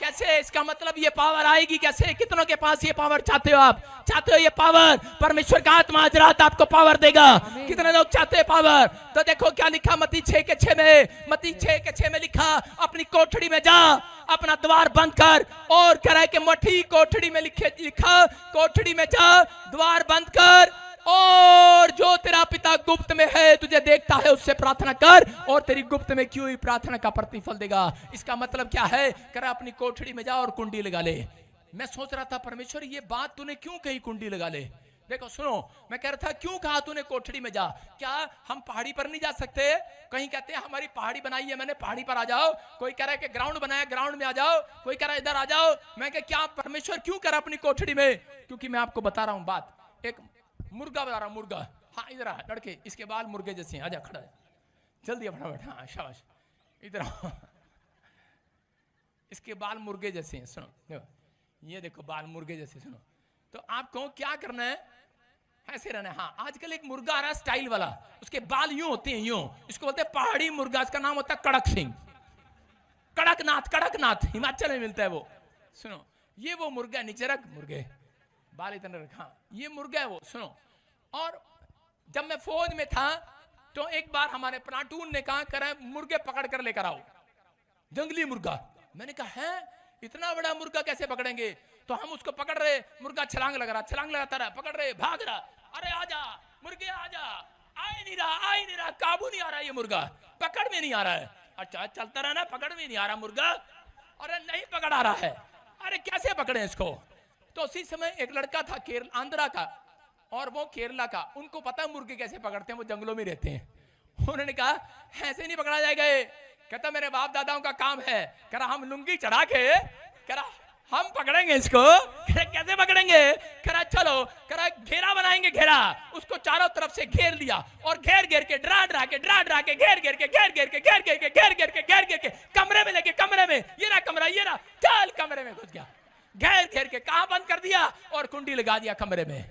कैसे? इसका मतलब ये पावर आएगी कैसे? कितनों के पास ये पावर चाहते हो? आप चाहते हो ये पावर? परमेश्वर का आत्मा आज रात आपको पावर देगा। कितने लोग चाहते हैं पावर? तो देखो क्या लिखा मत्ती 6:6 में, मत्ती 6:6 में लिखा, अपनी कोठड़ी में जा, अपना द्वार बंद कर, और कह रहा है कि मठी कोठड़ी में लिखा कोठड़ी में जा, द्वार बंद कर, और जो तेरा पिता गुप्त में है तुझे देखता है उससे प्रार्थना कर, और तेरी गुप्त में की हुई प्रार्थना का प्रतिफल देगा। इसका मतलब क्या है? कर अपनी कोठड़ी में जा और कुंडी लगा ले। मैं सोच रहा था परमेश्वर ये बात तूने क्यों कही कुंडी लगा ले? देखो सुनो, मैं कह रहा था क्यों कहा तूने कोठड़ी में जा? क्या हम पहाड़ी पर नहीं जा सकते? कहीं कहते हैं हमारी पहाड़ी बनाई है मैंने, पहाड़ी पर आ जाओ। कोई कह रहा है कि ग्राउंड बनाया, ग्राउंड में आ जाओ। कोई कह रहा है इधर आ जाओ। मैं कह क्या परमेश्वर क्यों कर अपनी कोठड़ी में? क्योंकि मैं आपको बता रहा हूं बात। एक मुर्गा बता रहा हूं, मुर्गा। हाँ इधर आ लड़के, इसके बाल मुर्गे जैसे हैं, आजा खड़ा है जल्दी फटाफट। हाँ शाबाश, इधर आओ। इसके बाल मुर्गे जैसे हैं। सुनो देखो, ये देखो बाल मुर्गे जैसे। सुनो तो आपको क्या करना है, ऐसे रहना है। हाँ आजकल एक मुर्गा आ रहा है स्टाइल वाला, उसके बाल यूं होते हैं यूं, इसको बोलते हैं पहाड़ी मुर्गा। इसका नाम होता है कड़क सिंह, कड़कनाथ। कड़कनाथ हिमाचल में मिलता है वो। सुनो ये वो मुर्गा, निचरक मुर्गे, बाल इतने रखा, ये मुर्गा है वो। सुनो, और जब मैं फौज में था तो एक बार हमारे प्लाटून ने कहा कर मुर्गे पकड़ कर लेकर आओ, जंगली मुर्गा। मैंने कहा है इतना बड़ा मुर्गा कैसे पकड़ेंगे? तो हम उसको पकड़ रहे, मुर्गा छलांग लगा रहा, छलांग लगाता रहा, पकड़ रहे, भाग रहा, अरे आजा मुर्गे आजा, आ नहीं रहा, काबू नहीं आ रहा, ये मुर्गा पकड़ में नहीं आ रहा है। अच्छा चलता रहा ना, पकड़ में नहीं आ रहा मुर्गा, अरे नहीं पकड़ आ रहा है, अरे कैसे पकड़े इसको? तो उसी समय एक लड़का था आंध्रा का और वो केरला का, उनको पता है मुर्गे कैसे पकड़ते हैं, वो जंगलों में रहते हैं। उन्होंने कहा ऐसे नहीं पकड़ा जाएगा ये। कहता मेरे बाप दादाओं का काम है। कह रहा हम लुंगी चढ़ा के, कह रहा हम पकड़ेंगे इसको। कह रहा कैसे पकड़ेंगे? कह रहा चलो, कह रहा घेरा बनाएंगे, घेरा, उसको चारों तरफ से घेर लिया और घेर घेर के ड्रा ड्रा के घेर घेर के कमरे में लेके, कमरे में ये रहा कमरा, ये रहा, चल कमरे में घुस गया, घेर घेर के कहां बंद कर दिया और कुंडी लगा दिया कमरे में।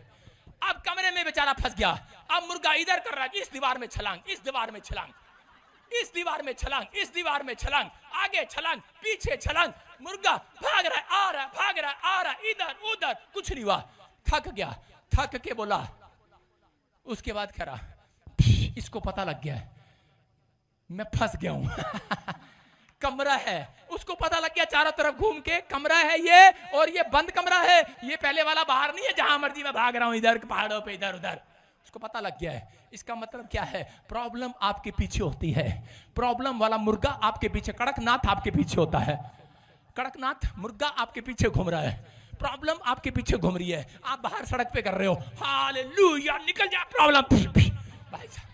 अब कमरे में बेचारा फंस गया। अब मुर्गा इधर कर रहा है, इस दीवार में छलांग, इस दीवार में छलांग, इस दीवार में छलांग, इस दीवार में छलांग, आगे छलांग, पीछे छलांग, मुर्गा भाग रहा है, आ रहा है, भाग रहा है, आ रहा है, इधर उधर, कुछ नहीं हुआ। थक गया, थक के बोला, उसके बाद कह रहा इसको पता लग गया है मैं फंस गया हूं। कमरा है, उसको पता लग गया चारों तरफ घूम के, कमरा है ये, और ये बंद कमरा है, ये पहले वाला बाहर नहीं है जहां मर्जी मैं भाग रहा हूं इधर पहाड़ों पे इधर उधर। उसको पता लग गया है। इसका मतलब क्या है? प्रॉब्लम आपके पीछे होती है। प्रॉब्लम वाला मुर्गा आपके पीछे, कड़कनाथ आपके पीछे होता है। कड़कनाथ मुर्गा आपके पीछे घूम रहा है, प्रॉब्लम आपके पीछे घूम रही है। आप बाहर सड़क पे कर रहे हो, हालेलुया, निकल जा प्रॉब्लम। भाई साहब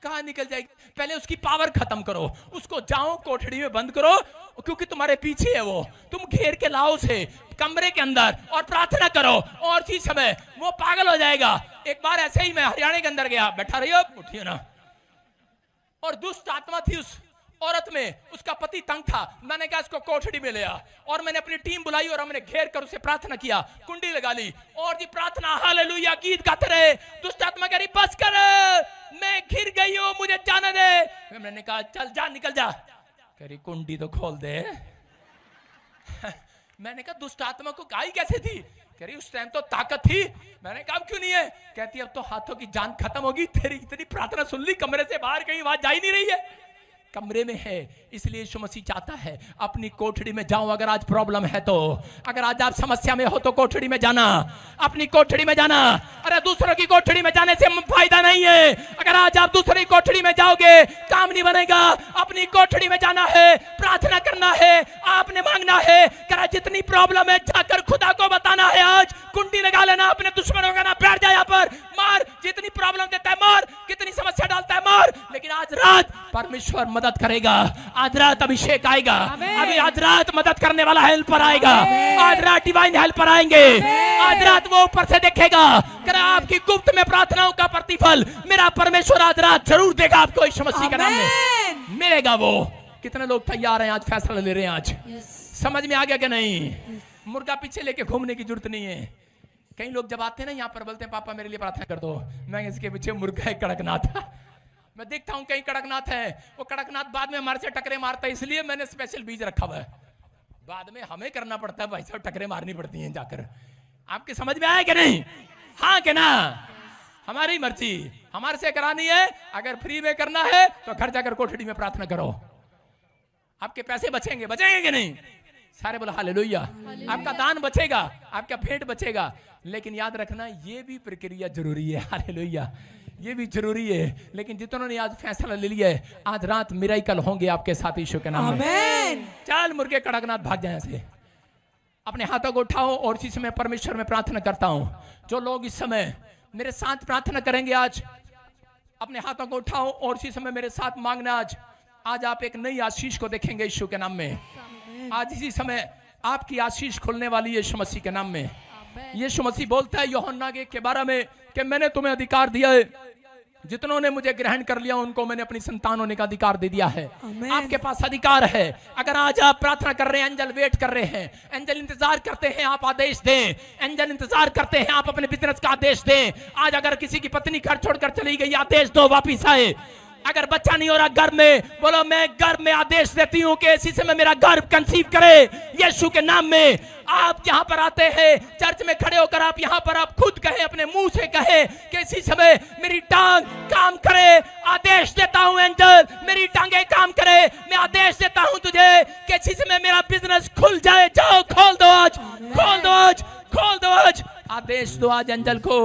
कहां निकल जाएगी? पहले उसकी पावर खत्म करो, उसको जाओ कोठड़ी में बंद करो, क्योंकि तुम्हारे पीछे है वो। तुम घेर के लाओ उसे कमरे के अंदर और प्रार्थना करो, और इसी समय वो पागल हो जाएगा। एक बार ऐसे ही मैं हरियाणा के अंदर गया, बैठा रही हो उठिए ना, और दुष्ट आत्मा थी उस औरत में, उसका पति तंग था। मैंने कहा इसको कोठड़ी में ले आ, और मैंने अपनी टीम बुलाई और हमने घेर कर उसे प्रार्थना किया, कुंडी लगा ली, और जी प्रार्थना हालेलुया गीत गाते रहे। दुष्ट आत्मा कह रही बस कर, मैं घिर गई हूं, मुझे जाने दे। मैंने कहा चल जा, निकल जा। कह रही कुंडी तो खोल दे। मैंने कहा दुष्ट आत्मा को गाई कैसे थी? कह रही उस टाइम तो ताकत थी। मैंने कहा अब क्यों नहीं है? कहती अब तो हाथों की जान खत्म होगी, तेरी इतनी प्रार्थना सुन ली, कमरे से बाहर कहीं आवाज जा ही नहीं रही है। कमरे में है, इसलिए यीशु मसीह चाहता है अपनी कोठड़ी में जाओ। अगर आज प्रॉब्लम है तो, अगर आज आप समस्या में हो तो कोठड़ी में जाना, अपनी कोठड़ी में जाना। अरे दूसरों की कोठड़ी में जाने से फायदा नहीं है। अगर आज आप दूसरी कोठड़ी में जाओगे काम नहीं बनेगा। अपनी कोठड़ी में जाना है, प्रार्थना करना है, आपने मांगना है। करा जितनी प्रॉब्लम है जाकर खुदा को बताना है। आज कुंडी लगा लेना, अपने दुश्मनों का ना बैठ जाए यहाँ पर, मार। जितनी प्रॉब्लम देता है मार, कितनी समस्या डालता है मार, लेकिन आज रात परमेश्वर मदद करेगा। आज रात अभिषेक आएगा, अभी आज रात मदद करने वाला हेल्पर आएगा। आज रात डिवाइन हेल्पर आएंगे। आज रात वो ऊपर से देखेगा। करा आपकी गुप्त में प्रार्थनाओं का प्रतिफल मेरा परमेश्वर आज रात जरूर देगा आपको, यीशु मसीह के नाम में मिलेगा वो। कितने लोग तैयार हैं आज फैसला ले रहे हैं? आज समझ में आ गया कि नहीं? मुर्गा पीछे लेके घूमने की जरूरत नहीं है। कई लोग जब आते हैं ना यहाँ पर बोलते हैं पापा मेरे लिए प्रार्थना कर दो, मैं इसके पीछे मुर्गा है कड़कनाथ। मैं देखता हूँ कहीं कड़कनाथ है, वो कड़कनाथ बाद में हमारे से टकरे मारता है, इसलिए मैंने स्पेशल बीज रखा हुआ है। बाद में हमें करना पड़ता है भाई साहब, टकरे मारनी पड़ती हैं जाकर। आपके समझ में आए कि नहीं? हाँ कि ना? हमारी मर्जी, हमारे से करानी है। अगर फ्री में करना है तो घर जाकर कोठड़ी में प्रार्थना करो, आपके पैसे बचेंगे। बचेंगे कि नहीं? सारे बोला हालेलुया। आपका दान बचेगा, आपका भेंट बचेगा, लेकिन याद रखना ये भी प्रक्रिया जरूरी है। हालेलुया, ये भी जरूरी है। लेकिन जितनों ने आज फैसला ले लिया है, आज रात मिराकल होंगे आपके साथ यीशु के नाम में। चल मुर्गे कड़कनाथ भाग जाए से। अपने हाथों को उठाओ और इसी समय परमेश्वर में प्रार्थना करता हूं। जो लोग इस समय मेरे साथ प्रार्थना करेंगे, आज अपने हाथों को उठाओ और इसी समय मेरे साथ मांगना। आज आप एक नई आशीष को देखेंगे यीशु के नाम में। आज इसी समय आपकी आशीष खुलने वाली है यीशु मसीह के नाम में। यीशु मसीह बोलता है यूहन्ना के बारे में कि मैंने तुम्हें अधिकार दिया है, जितनों ने मुझे ग्रहण कर लिया उनको मैंने अपनी संतान होने का अधिकार दे दिया है। आपके पास अधिकार है। अगर आज आप प्रार्थना कर रहे हैं, एंजल वेट कर रहे हैं, एंजल इंतजार करते हैं आप आदेश दें, एंजल इंतजार करते हैं आप अपने बिजनेस का आदेश दें। आज अगर किसी की पत्नी घर छोड़कर चली गई, आदेश दो वापिस आए। अगर बच्चा नहीं हो रहा घर में, बोलो मैं घर में आदेश देती हूं कि इसी समय मेरा गर्भ कंसीव करे यीशु के नाम में। आप यहाँ पर आते हैं चर्च में खड़े होकर, आप यहाँ पर आप खुद कहें, अपने मुंह से कहें कि इसी समय मेरी टांग काम करे। आदेश देता हूं एंजल मेरी टांगे काम करे। मैं आदेश देता हूं तुझे कि इसी समय मेरा बिजनेस खुल जाए। जाओ खोल दो आज, खोल दो आज, खोल दो आज। आदेश दो आज एंजल को।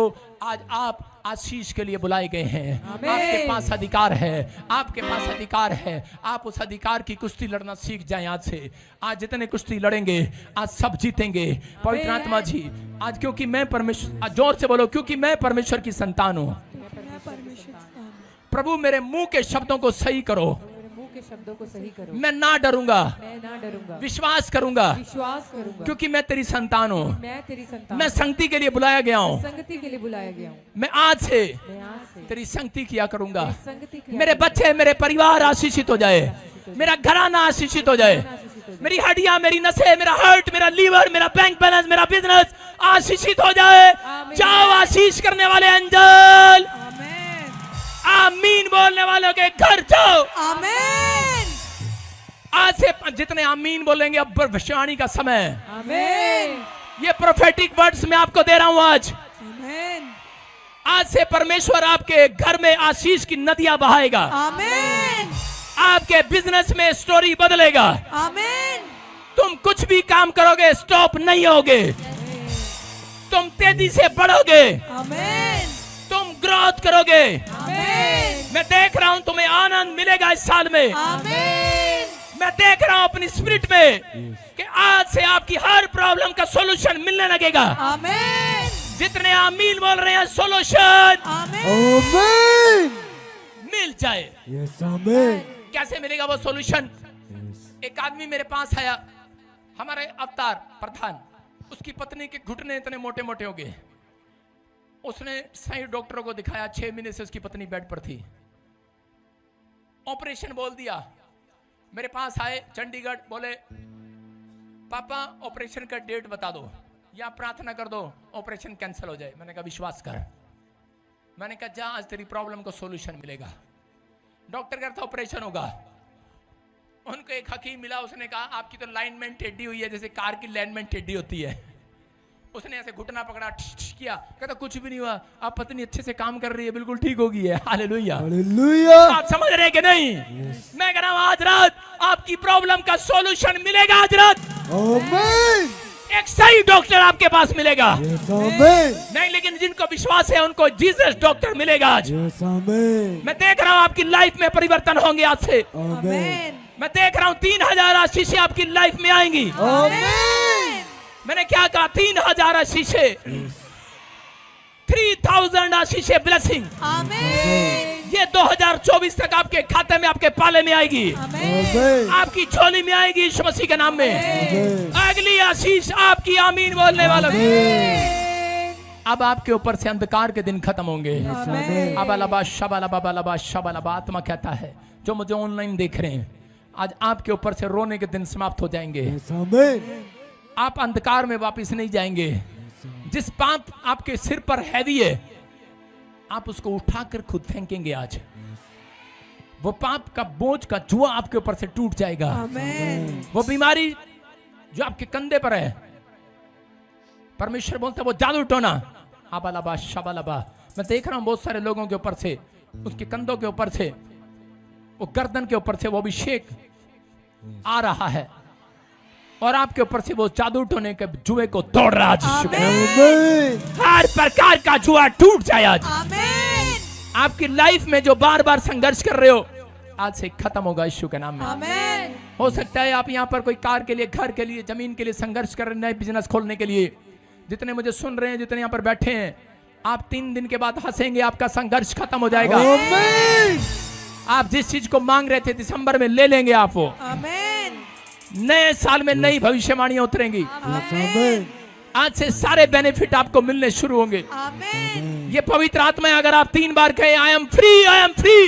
आज आप आशीष के लिए बुलाए गए हैं। आपके पास अधिकार है, आपके पास अधिकार है। आप उस अधिकार की कुश्ती लड़ना सीख जाएं आज से। आज जितने कुश्ती लड़ेंगे आज सब जीतेंगे। पवित्र आत्मा जी आज, क्योंकि मैं परमेश्वर, जोर से बोलो, क्योंकि मैं परमेश्वर की संतान हूँ। प्रभु मेरे मुंह के शब्दों को सही करो, के शब्दों को सही करो। मैं ना डरूंगा, मैं ना डरूंगा, विश्वास करूंगा, विश्वास करूंगा, क्योंकि मैं तेरी संतान हूँ। मैं तेरी संतान, मैं संगति के लिए बुलाया गया हूँ, संगति के लिए बुलाया गया हूँ। मैं आज से तेरी संगति किया करूंगा। मेरे बच्चे, मेरे परिवार आशीषित हो जाए, मेरा घराना आशीषित हो जाए, मेरी हड्डियां, मेरी नसें, मेरा हार्ट, मेरा लीवर, मेरा बैंक बैलेंस, मेरा बिजनेस आशीषित हो जाए। जाओ आशीष करने वाले एंजल, आमीन बोलने वालों के घर जाओ। आमीन। आज से जितने आमीन बोलेंगे, अब भविष्यवाणी का समय। आमीन। ये प्रोफेटिक वर्ड्स मैं आपको दे रहा हूं आज। आमीन। आज से परमेश्वर आपके घर में आशीष की नदियां बहाएगा। आमीन। आपके बिजनेस में स्टोरी बदलेगा। आमीन। तुम कुछ भी काम करोगे स्टॉप नहीं होगे, तुम तेजी से बढ़ोगे, आमीन। तुम ग्रोथ करोगे। आमीन। मैं देख रहा हूं तुम्हें आनंद मिलेगा इस साल में। आमीन। मैं देख रहा हूं अपनी स्पिरिट में कि आज से आपकी हर प्रॉब्लम का सॉल्यूशन मिलने लगेगा। आमीन। जितने आमीन बोल रहे हैं सॉल्यूशन आमीन। मिल जाए। यस आमीन। कैसे मिलेगा वो सॉल्यूशन? एक आदमी मेरे पास आया, हमारे अवतार प्रधान, उसकी पत्नी के घुटने इतने मोटे मोटे हो गए। उसने सही डॉक्टरों को दिखाया, 6 महीने से उसकी पत्नी बेड पर थी। ऑपरेशन बोल दिया। मेरे पास आए चंडीगढ़, बोले पापा ऑपरेशन का डेट बता दो या प्रार्थना कर दो ऑपरेशन कैंसिल हो जाए। मैंने कहा विश्वास कर। मैंने कहा जा, आज तेरी प्रॉब्लम को सॉल्यूशन मिलेगा। डॉक्टर कहता ऑपरेशन होगा। उनको एक हकीम मिला, उसने कहा आपकी तो लाइनमेंट टेढ़ी हुई है, जैसे कार की लाइनमेंट टेढ़ी होती है। उसने ऐसे घुटना पकड़ा, ठिश ठिश किया, कहता कुछ भी नहीं हुआ, आप पत्नी अच्छे से काम कर रही है, बिल्कुल ठीक होगी है। Hallelujah, hallelujah. आप समझ रहे हैं कि नहीं? मैं कह रहा हूं आज रात आपकी प्रॉब्लम का सॉल्यूशन मिलेगा। आज रात आमीन। एक सही डॉक्टर आपके पास मिलेगा। यस आमीन। नहीं, लेकिन जिनको विश्वास है उनको जीसस डॉक्टर मिलेगा आज। यस आमीन। मैं देख रहा हूं आपकी लाइफ में परिवर्तन होंगे आज से। आमीन। मैं देख रहा हूं 3000 आशीषें आपकी लाइफ में आएंगी। आमीन। मैंने क्या कहा? 3000 आशीषें, 3000 आशीषें ब्लेसिंग। आमीन। ये 2024 तक आपके खाते में, आपके पाले में आएगी, आमीन। आपकी झोली में आएगी यीशु मसीह के नाम में। अगली आशीष आपकी। आमीन बोलने वालों। अब आपके ऊपर से अंधकार के दिन खत्म होंगे। अबालबा शबालबा बालबा शबालबा। आत्मा कहता है जो मुझे ऑनलाइन देख रहे हैं, आज आपके ऊपर से रोने के दिन समाप्त हो जाएंगे। यस आमीन। आप अंधकार में वापस नहीं जाएंगे। जिस पाप आपके सिर पर हैवी है, आप उसको उठाकर खुद फेंकेंगे। आज वो पाप का बोझ का जुआ आपके ऊपर से टूट जाएगा। वो बीमारी जो आपके कंधे पर है, परमेश्वर बोलता है वो जादू टोना। आबालबा शबालबा। मैं देख रहा हूं बहुत सारे लोगों के ऊपर से, उसके कंधों के ऊपर से, वो गर्दन के ऊपर से वो अभिषेक आ रहा है, और आपके ऊपर से वो जादू टोने के जुए को तोड़ रहा है। आमीन। हर प्रकार का जुआ टूट जाए आज। आमीन। आपकी लाइफ में जो बार बार संघर्ष कर रहे हो, आज से खत्म होगा यीशु के नाम में। आमीन। हो सकता है आप यहाँ पर कोई कार के लिए, घर के लिए, जमीन के लिए संघर्ष कर रहे हैं, नए बिजनेस खोलने के लिए। जितने मुझे सुन रहे हैं, जितने यहाँ पर बैठे हैं, आप 3 दिन के बाद हंसेंगे, आपका संघर्ष खत्म हो जाएगा। आमीन। आप जिस चीज को मांग रहे थे दिसंबर में ले लेंगे आप वो। आमीन। नए साल में नई भविष्यवाणियां उतरेंगी। आमीन। आज से सारे बेनिफिट आपको मिलने शुरू होंगे। आमीन। ये पवित्र आत्मा है। अगर आप 3 बार कहे I am free, I am free,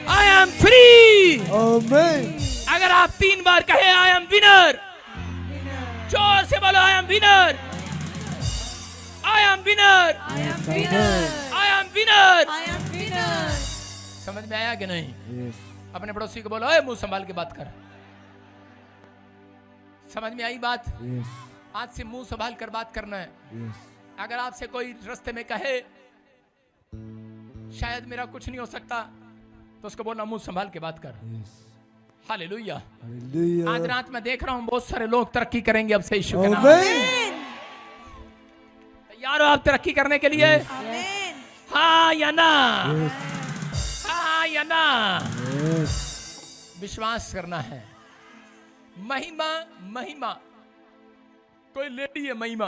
I am free, आमीन। अगर आप 3 बार कहे आई एम विनर, जोर से बोलो I am winner, I am winner, I am winner. I am winner. I am winner. समझ में आया कि नहीं? Yes. अपने पड़ोसी को बोलो, ए मुंह संभाल के बात कर। समझ में आई बात? Yes. आज से मुंह संभाल कर बात करना है। Yes. अगर आपसे कोई रास्ते में कहे शायद मेरा कुछ नहीं हो सकता, तो उसको बोलना मुंह संभाल के बात कर। Yes. हालेलुया। Hallelujah. आज रात मैं देख रहा हूं बहुत सारे लोग तरक्की करेंगे अब से यीशु के नाम में। Amen. तैयार हो आप तरक्की करने के लिए? Amen. हाँ या ना? Yes. हाँ या ना? Yes. विश्वास करना है। महिमा, महिमा, कोई लेडी है महिमा।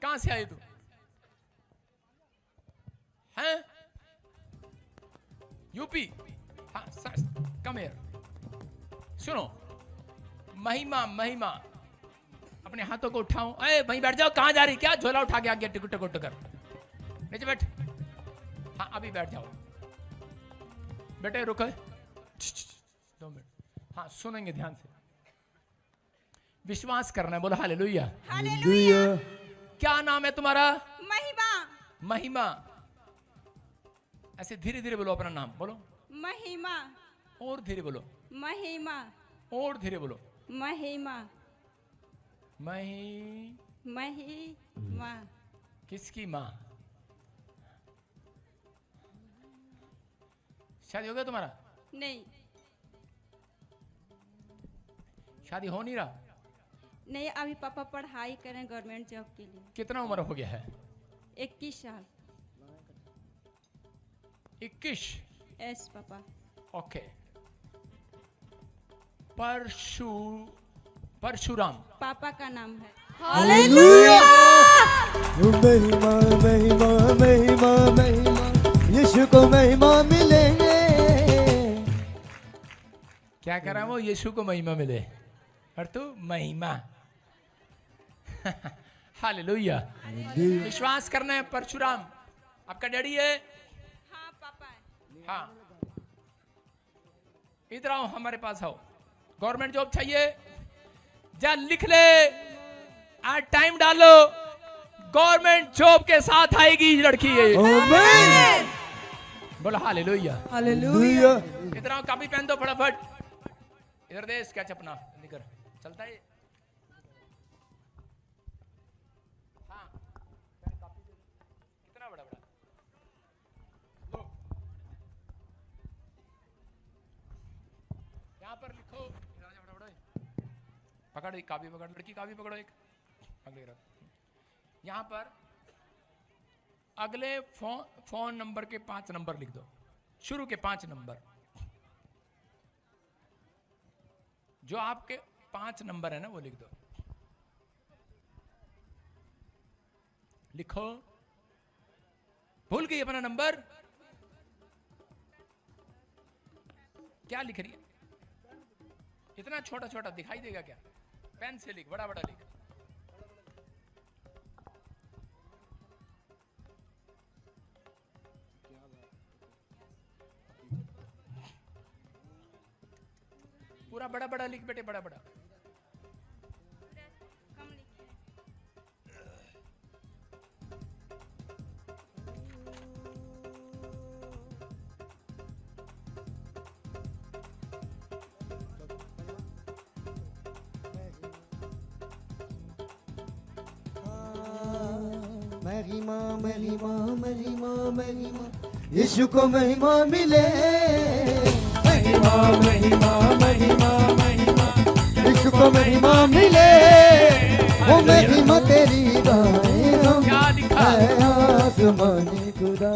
कहां से आई तू? हैं? यूपी? हाँ, कम हियर। सुनो, महिमा, महिमा, अपने हाथों को उठाओ। अरे वहीं बैठ जाओ। कहां जा रही? क्या झोला उठा के आगे टिकट टिकट कर नीचे बैठ। हाँ अभी बैठ जाओ बेटे। रुको 2 मिनट। हाँ सुनेंगे ध्यान से। विश्वास करना है। बोला हालेलुया। Hallelujah. क्या नाम है तुम्हारा? महिमा। महिमा। ऐसे धीरे धीरे बोलो अपना नाम। बोलो महिमा। और धीरे बोलो। महिमा। और धीरे बोलो। महिमा। मही महिमा। किसकी माँ? शादी हो गया तुम्हारा? नहीं, शादी हो नहीं रहा? नहीं, अभी पापा पढ़ाई करें गवर्नमेंट जॉब के लिए। कितना उम्र हो गया है? 21 साल। 21? Yes papa. ओके। परशुराम पापा का नाम है। Hallelujah. महिमा महिमा महिमा महिमा, यीशु को महिमा मिलेंगे। क्या कर रहा है वो? यीशु को महिमा मिले और तू महिमा। हालेलुया। विश्वास करना है। परशुराम आपका डैडी है? हाँ पापा है। हाँ इधर आओ, हमारे पास आओ। गवर्नमेंट जॉब चाहिए? जा लिख ले, आज टाइम डालो। गवर्नमेंट जॉब के साथ आएगी लड़की ये। Amen. बोला हालेलुया। Hallelujah. इधर आओ, कापी पहन दो फटाफट। इधर दे स्केच अपना, निकर चलता है। पर लिखो, पकड़ एक कापी पकड़, लड़की कापी पकड़ो एक, अगले रख। यहाँ पर अगले फोन नंबर के 5 नंबर लिख दो, शुरू के 5 नंबर, जो आपके 5 नंबर है ना वो लिख दो। लिखो, भूल गई अपना नंबर? क्या लिख रही है? इतना छोटा छोटा दिखाई देगा क्या? पेन से लिख, बड़ा बड़ा लिख। पूरा बड़ा बड़ा लिख बेटे, बड़ा बड़ा। कम लिखे। महिमा महिमा महिमा महिमा, यीशु को महिमा मिले। महिमा महिमा महिमा महिमा, यीशु को महिमा मिले। वो महिमा तेरी गाए हम, क्या लिखा? आसमानी खुदा।